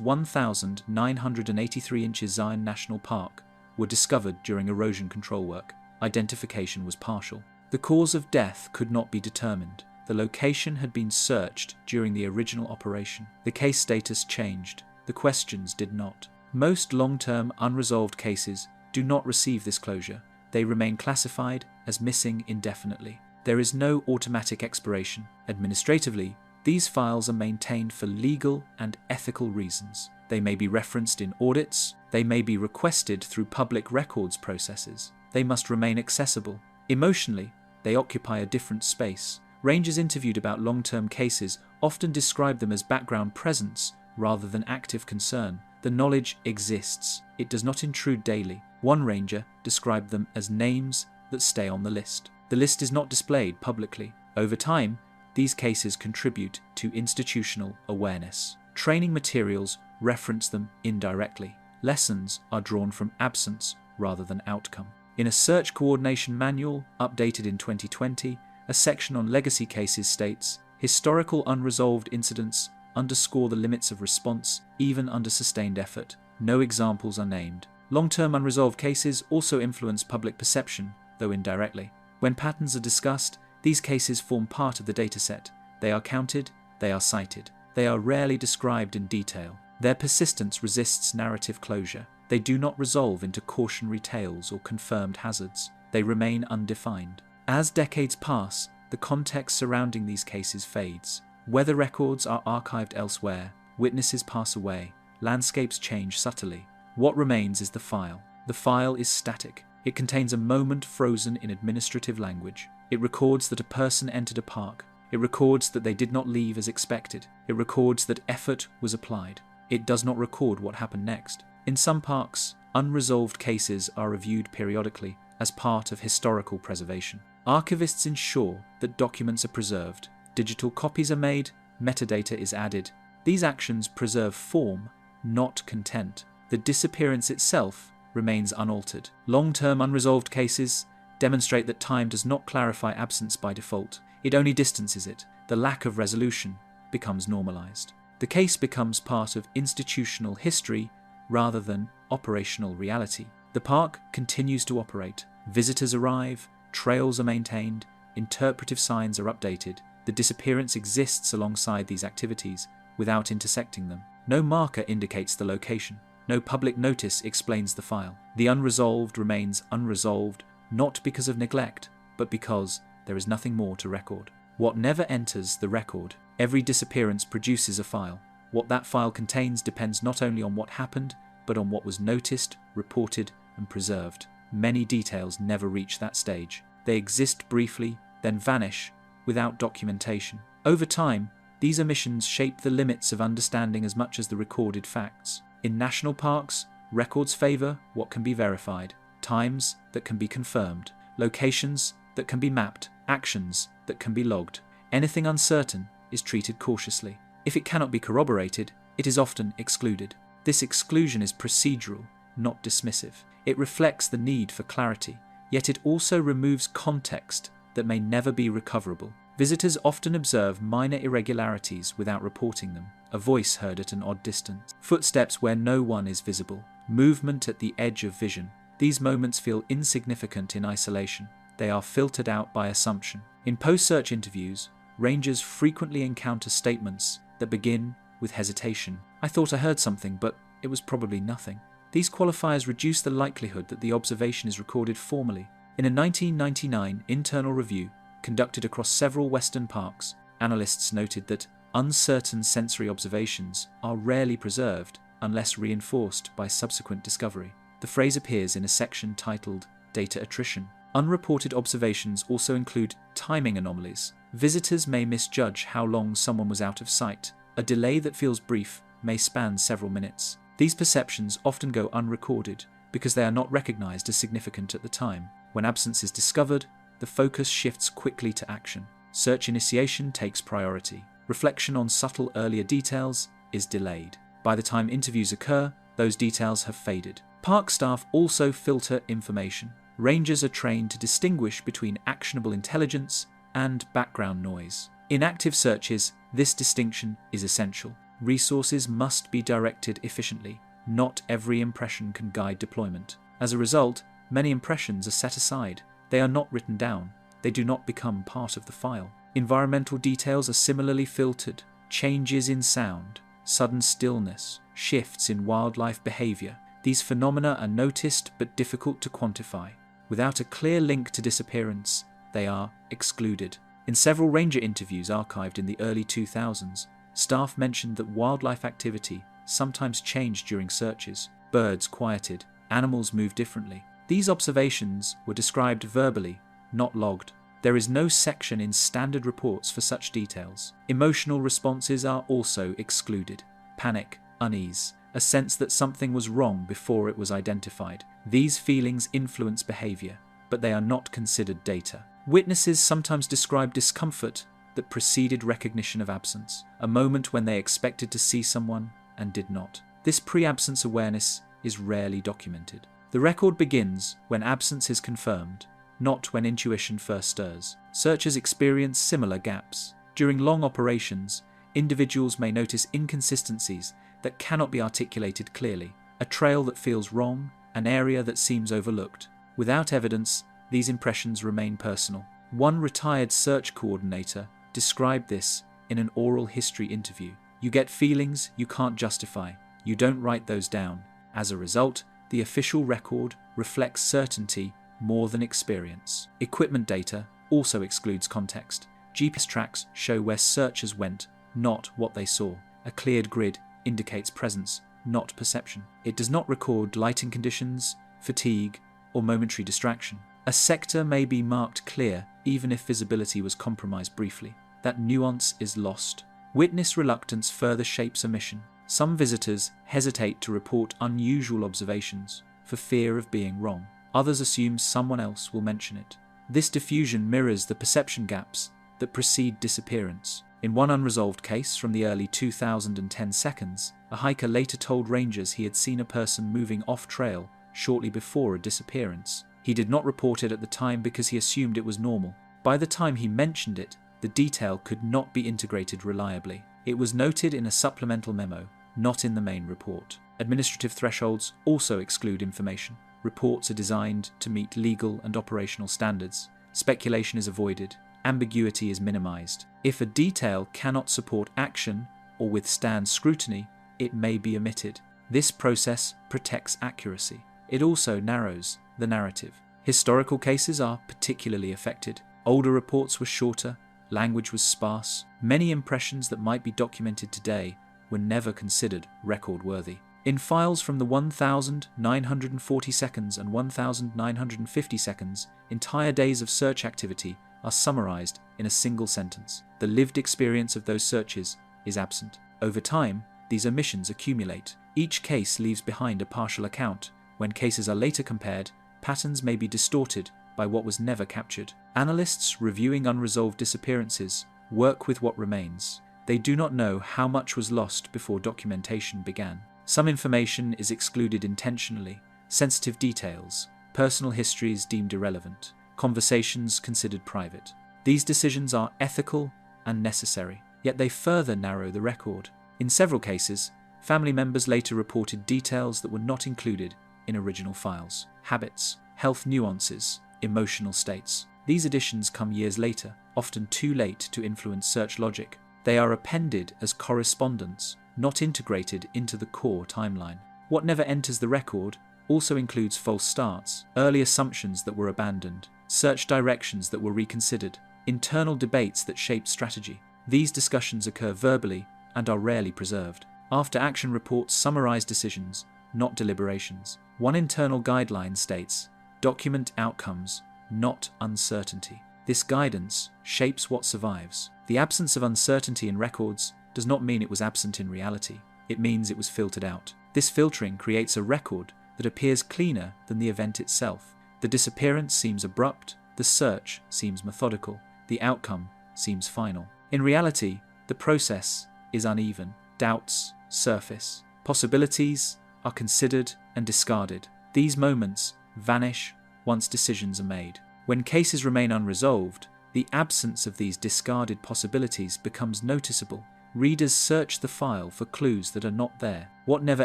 1,983 inches Zion National Park, were discovered during erosion control work. Identification was partial. The cause of death could not be determined. The location had been searched during the original operation. The case status changed. The questions did not. Most long-term unresolved cases do not receive this closure. They remain classified as missing indefinitely. There is no automatic expiration. Administratively, these files are maintained for legal and ethical reasons. They may be referenced in audits. They may be requested through public records processes. They must remain accessible. Emotionally, they occupy a different space. Rangers interviewed about long-term cases often describe them as background presence rather than active concern. The knowledge exists. It does not intrude daily. One ranger described them as names that stay on the list. The list is not displayed publicly. Over time, these cases contribute to institutional awareness. Training materials reference them indirectly. Lessons are drawn from absence rather than outcome. In a search coordination manual updated in 2020, a section on legacy cases states, historical unresolved incidents underscore the limits of response even under sustained effort. No examples are named. Long-term unresolved cases also influence public perception, though indirectly. When patterns are discussed, these cases form part of the dataset. They are counted, they are cited. They are rarely described in detail. Their persistence resists narrative closure. They do not resolve into cautionary tales or confirmed hazards. They remain undefined. As decades pass, the context surrounding these cases fades. Weather records are archived elsewhere, witnesses pass away, landscapes change subtly. What remains is the file. The file is static. It contains a moment frozen in administrative language. It records that a person entered a park. It records that they did not leave as expected. It records that effort was applied. It does not record what happened next. In some parks, unresolved cases are reviewed periodically as part of historical preservation. Archivists ensure that documents are preserved. Digital copies are made, metadata is added. These actions preserve form, not content. The disappearance itself remains unaltered. Long-term unresolved cases demonstrate that time does not clarify absence by default. It only distances it. The lack of resolution becomes normalized. The case becomes part of institutional history rather than operational reality. The park continues to operate. Visitors arrive, trails are maintained, interpretive signs are updated. The disappearance exists alongside these activities without intersecting them. No marker indicates the location. No public notice explains the file. The unresolved remains unresolved, not because of neglect, but because there is nothing more to record. What never enters the record. Every disappearance produces a file. What that file contains depends not only on what happened, but on what was noticed, reported, and preserved. Many details never reach that stage. They exist briefly, then vanish without documentation. Over time, these omissions shape the limits of understanding as much as the recorded facts. In national parks, records favor what can be verified, times that can be confirmed, locations that can be mapped, actions that can be logged. Anything uncertain is treated cautiously. If it cannot be corroborated, it is often excluded. This exclusion is procedural, not dismissive. It reflects the need for clarity, yet it also removes context that may never be recoverable. Visitors often observe minor irregularities without reporting them. A voice heard at an odd distance. Footsteps where no one is visible. Movement at the edge of vision. These moments feel insignificant in isolation. They are filtered out by assumption. In post-search interviews, rangers frequently encounter statements that begin with hesitation. I thought I heard something, but it was probably nothing. These qualifiers reduce the likelihood that the observation is recorded formally. In a 1999 internal review conducted across several Western parks, analysts noted that uncertain sensory observations are rarely preserved unless reinforced by subsequent discovery. The phrase appears in a section titled Data Attrition. Unreported observations also include timing anomalies. Visitors may misjudge how long someone was out of sight. A delay that feels brief may span several minutes. These perceptions often go unrecorded because they are not recognized as significant at the time. When absence is discovered, the focus shifts quickly to action. Search initiation takes priority. Reflection on subtle earlier details is delayed. By the time interviews occur, those details have faded. Park staff also filter information. Rangers are trained to distinguish between actionable intelligence and background noise. In active searches, this distinction is essential. Resources must be directed efficiently. Not every impression can guide deployment. As a result, many impressions are set aside. They are not written down. They do not become part of the file. Environmental details are similarly filtered. Changes in sound, sudden stillness, shifts in wildlife behavior. These phenomena are noticed but difficult to quantify. Without a clear link to disappearance, they are excluded. In several ranger interviews archived in the early 2000s, staff mentioned that wildlife activity sometimes changed during searches. Birds quieted, animals moved differently. These observations were described verbally, not logged. There is no section in standard reports for such details. Emotional responses are also excluded. Panic, unease, a sense that something was wrong before it was identified. These feelings influence behavior, but they are not considered data. Witnesses sometimes describe discomfort that preceded recognition of absence, a moment when they expected to see someone and did not. This pre-absence awareness is rarely documented. The record begins when absence is confirmed, not when intuition first stirs. Searchers experience similar gaps. During long operations, individuals may notice inconsistencies that cannot be articulated clearly, a trail that feels wrong, an area that seems overlooked. Without evidence, these impressions remain personal. One retired search coordinator described this in an oral history interview. You get feelings you can't justify. You don't write those down. As a result, the official record reflects certainty more than experience. Equipment data also excludes context. GPS tracks show where searchers went, not what they saw. A cleared grid indicates presence, not perception. It does not record lighting conditions, fatigue, or momentary distraction. A sector may be marked clear even if visibility was compromised briefly. That nuance is lost. Witness reluctance further shapes a mission. Some visitors hesitate to report unusual observations for fear of being wrong. Others assume someone else will mention it. This diffusion mirrors the perception gaps that precede disappearance. In one unresolved case from the early 2010 seconds, a hiker later told rangers he had seen a person moving off-trail shortly before a disappearance. He did not report it at the time because he assumed it was normal. By the time he mentioned it, the detail could not be integrated reliably. It was noted in a supplemental memo, not in the main report. Administrative thresholds also exclude information. Reports are designed to meet legal and operational standards. Speculation is avoided. Ambiguity is minimized. If a detail cannot support action or withstand scrutiny, it may be omitted. This process protects accuracy. It also narrows the narrative. Historical cases are particularly affected. Older reports were shorter, language was sparse. Many impressions that might be documented today were never considered record-worthy. In files from the 1,940 seconds and 1,950 seconds, entire days of search activity are summarized in a single sentence. The lived experience of those searches is absent. Over time, these omissions accumulate. Each case leaves behind a partial account. When cases are later compared, patterns may be distorted by what was never captured. Analysts reviewing unresolved disappearances work with what remains. They do not know how much was lost before documentation began. Some information is excluded intentionally, sensitive details, personal histories deemed irrelevant, conversations considered private. These decisions are ethical and necessary, yet they further narrow the record. In several cases, family members later reported details that were not included in original files. Habits, health nuances, emotional states. These additions come years later, often too late to influence search logic. They are appended as correspondence, not integrated into the core timeline. What never enters the record also includes false starts, early assumptions that were abandoned, search directions that were reconsidered, internal debates that shaped strategy. These discussions occur verbally and are rarely preserved. After-action reports summarize decisions, not deliberations. One internal guideline states, document outcomes, not uncertainty. This guidance shapes what survives. The absence of uncertainty in records does not mean it was absent in reality. It means it was filtered out. This filtering creates a record that appears cleaner than the event itself. The disappearance seems abrupt, the search seems methodical, the outcome seems final. In reality, the process is uneven. Doubts surface. Possibilities are considered and discarded. These moments vanish once decisions are made. When cases remain unresolved, the absence of these discarded possibilities becomes noticeable. Readers search the file for clues that are not there. What never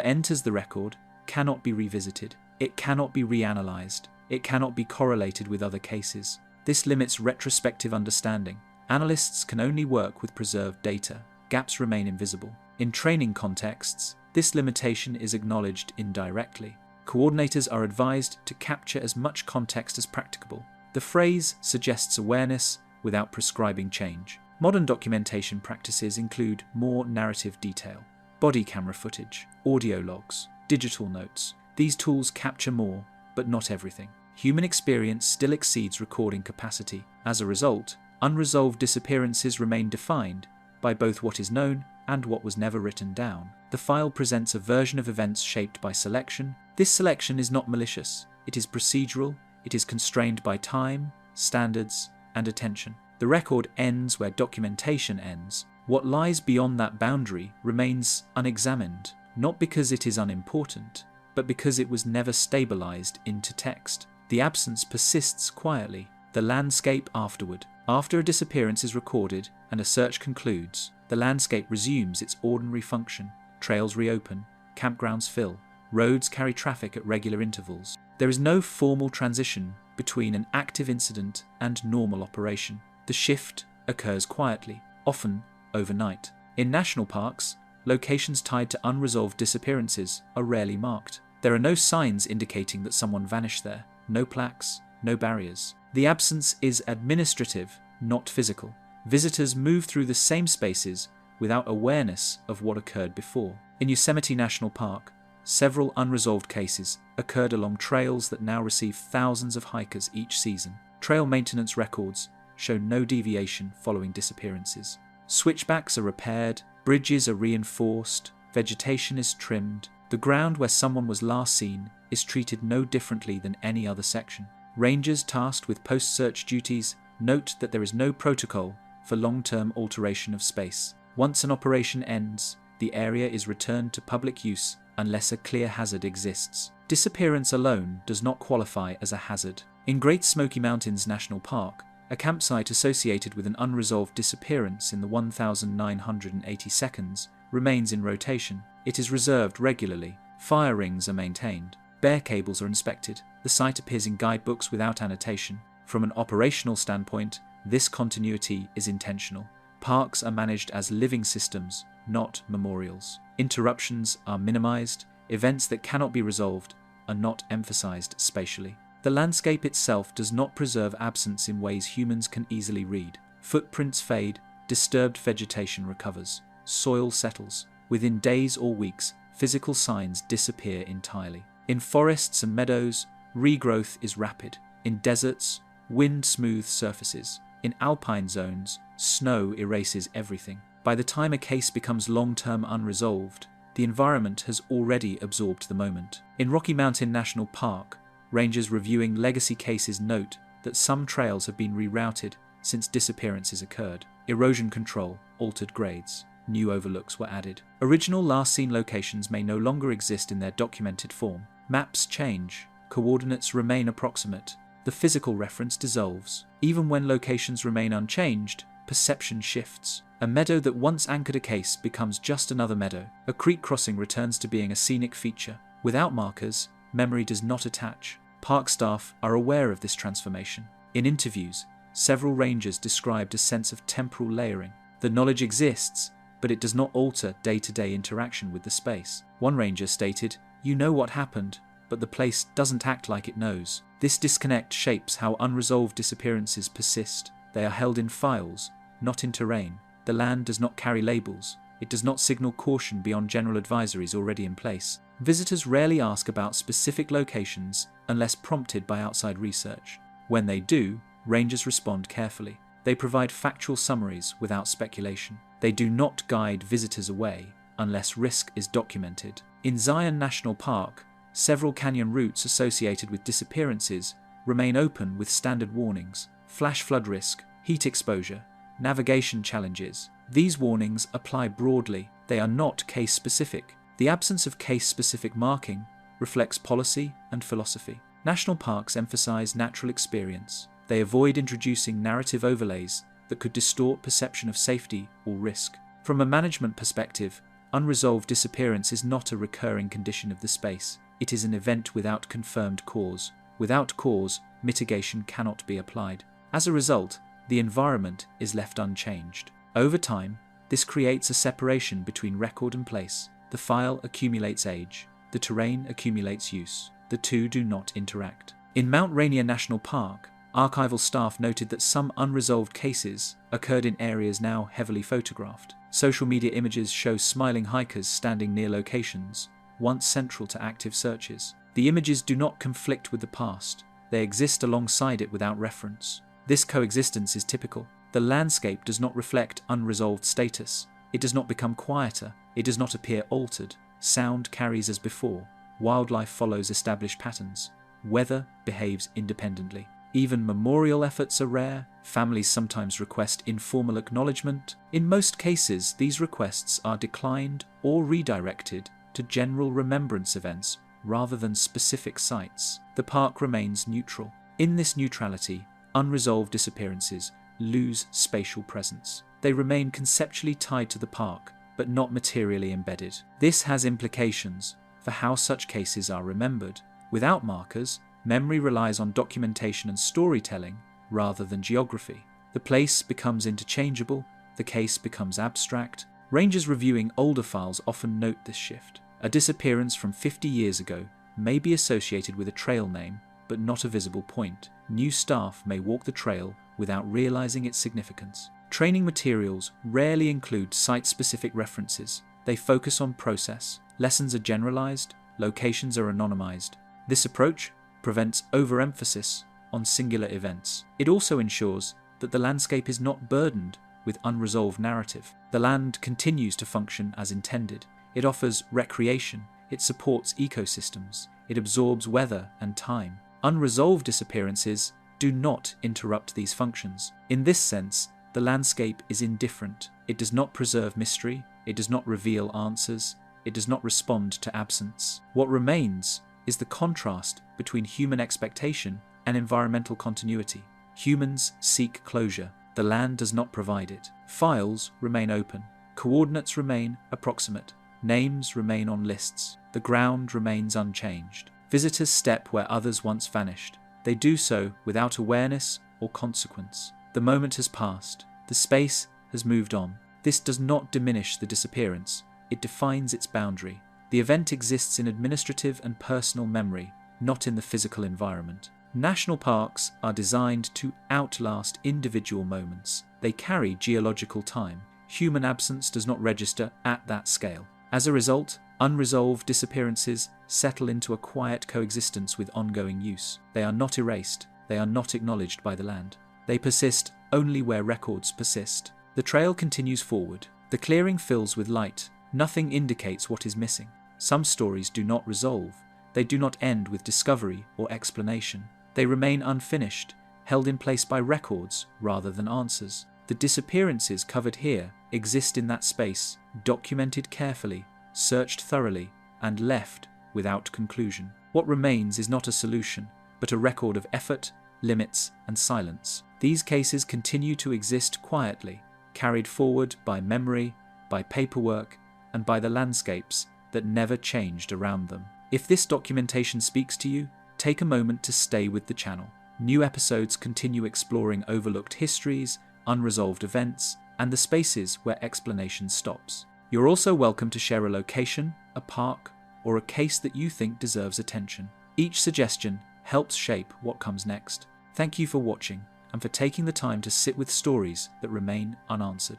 enters the record cannot be revisited. It cannot be reanalyzed. It cannot be correlated with other cases. This limits retrospective understanding. Analysts can only work with preserved data. Gaps remain invisible. In training contexts, this limitation is acknowledged indirectly. Coordinators are advised to capture as much context as practicable. The phrase suggests awareness without prescribing change. Modern documentation practices include more narrative detail, body camera footage, audio logs, digital notes. These tools capture more, but not everything. Human experience still exceeds recording capacity. As a result, unresolved disappearances remain defined by both what is known and what was never written down. The file presents a version of events shaped by selection. This selection is not malicious. It is procedural. It is constrained by time, standards, and attention. The record ends where documentation ends. What lies beyond that boundary remains unexamined, not because it is unimportant, but because it was never stabilized into text. The absence persists quietly. The landscape afterward. After a disappearance is recorded and a search concludes, the landscape resumes its ordinary function. Trails reopen, campgrounds fill, roads carry traffic at regular intervals. There is no formal transition between an active incident and normal operation. The shift occurs quietly, often overnight. In national parks, locations tied to unresolved disappearances are rarely marked. There are no signs indicating that someone vanished there, no plaques, no barriers. The absence is administrative, not physical. Visitors move through the same spaces without awareness of what occurred before. In Yosemite National Park, several unresolved cases occurred along trails that now receive thousands of hikers each season. Trail maintenance records show no deviation following disappearances. Switchbacks are repaired, bridges are reinforced, vegetation is trimmed. The ground where someone was last seen is treated no differently than any other section. Rangers tasked with post-search duties note that there is no protocol for long-term alteration of space. Once an operation ends, the area is returned to public use unless a clear hazard exists. Disappearance alone does not qualify as a hazard. In Great Smoky Mountains National Park, a campsite associated with an unresolved disappearance in the 1980 seconds remains in rotation. It is reserved regularly. Fire rings are maintained. Bear cables are inspected. The site appears in guidebooks without annotation. From an operational standpoint, this continuity is intentional. Parks are managed as living systems, not memorials. Interruptions are minimized. Events that cannot be resolved are not emphasized spatially. The landscape itself does not preserve absence in ways humans can easily read. Footprints fade, disturbed vegetation recovers, soil settles. Within days or weeks, physical signs disappear entirely. In forests and meadows, regrowth is rapid. In deserts, wind smooths surfaces. In alpine zones, snow erases everything. By the time a case becomes long-term unresolved, the environment has already absorbed the moment. In Rocky Mountain National Park, rangers reviewing legacy cases note that some trails have been rerouted since disappearances occurred. Erosion control altered grades. New overlooks were added. Original last-seen locations may no longer exist in their documented form. Maps change. Coordinates remain approximate. The physical reference dissolves. Even when locations remain unchanged, perception shifts. A meadow that once anchored a case becomes just another meadow. A creek crossing returns to being a scenic feature. Without markers, memory does not attach. Park staff are aware of this transformation. In interviews, several rangers described a sense of temporal layering. The knowledge exists, but it does not alter day-to-day interaction with the space. One ranger stated, "You know what happened, but the place doesn't act like it knows." This disconnect shapes how unresolved disappearances persist. They are held in files, not in terrain. The land does not carry labels. It does not signal caution beyond general advisories already in place. Visitors rarely ask about specific locations unless prompted by outside research. When they do, rangers respond carefully. They provide factual summaries without speculation. They do not guide visitors away unless risk is documented. In Zion National Park, several canyon routes associated with disappearances remain open with standard warnings: flash flood risk, heat exposure, navigation challenges. These warnings apply broadly. They are not case-specific. The absence of case-specific marking reflects policy and philosophy. National parks emphasize natural experience. They avoid introducing narrative overlays that could distort perception of safety or risk. From a management perspective, unresolved disappearance is not a recurring condition of the space. It is an event without confirmed cause. Without cause, mitigation cannot be applied. As a result, the environment is left unchanged. Over time, this creates a separation between record and place. The file accumulates age. The terrain accumulates use. The two do not interact. In Mount Rainier National Park, archival staff noted that some unresolved cases occurred in areas now heavily photographed. Social media images show smiling hikers standing near locations once central to active searches. The images do not conflict with the past. They exist alongside it without reference. This coexistence is typical. The landscape does not reflect unresolved status. It does not become quieter. It does not appear altered. Sound carries as before. Wildlife follows established patterns. Weather behaves independently. Even memorial efforts are rare. Families sometimes request informal acknowledgement. In most cases, these requests are declined or redirected to general remembrance events rather than specific sites. The park remains neutral. In this neutrality, unresolved disappearances lose spatial presence. They remain conceptually tied to the park, but not materially embedded. This has implications for how such cases are remembered. Without markers, memory relies on documentation and storytelling rather than geography. The place becomes interchangeable, the case becomes abstract. Rangers reviewing older files often note this shift. A disappearance from 50 years ago may be associated with a trail name, but not a visible point. New staff may walk the trail without realizing its significance. Training materials rarely include site-specific references. They focus on process. Lessons are generalized, locations are anonymized. This approach prevents overemphasis on singular events. It also ensures that the landscape is not burdened with unresolved narrative. The land continues to function as intended. It offers recreation. It supports ecosystems. It absorbs weather and time. Unresolved disappearances do not interrupt these functions. In this sense, the landscape is indifferent. It does not preserve mystery. It does not reveal answers. It does not respond to absence. What remains is the contrast between human expectation and environmental continuity. Humans seek closure. The land does not provide it. Files remain open. Coordinates remain approximate. Names remain on lists. The ground remains unchanged. Visitors step where others once vanished. They do so without awareness or consequence. The moment has passed. The space has moved on. This does not diminish the disappearance. It defines its boundary. The event exists in administrative and personal memory, not in the physical environment. National parks are designed to outlast individual moments. They carry geological time. Human absence does not register at that scale. As a result, unresolved disappearances settle into a quiet coexistence with ongoing use. They are not erased. They are not acknowledged by the land. They persist only where records persist. The trail continues forward. The clearing fills with light. Nothing indicates what is missing. Some stories do not resolve. They do not end with discovery or explanation. They remain unfinished, held in place by records rather than answers. The disappearances covered here exist in that space, documented carefully, searched thoroughly, and left without conclusion. What remains is not a solution, but a record of effort, limits, and silence. These cases continue to exist quietly, carried forward by memory, by paperwork, and by the landscapes that never changed around them. If this documentation speaks to you, take a moment to stay with the channel. New episodes continue exploring overlooked histories, unresolved events, and the spaces where explanation stops. You're also welcome to share a location, a park, or a case that you think deserves attention. Each suggestion helps shape what comes next. Thank you for watching and for taking the time to sit with stories that remain unanswered.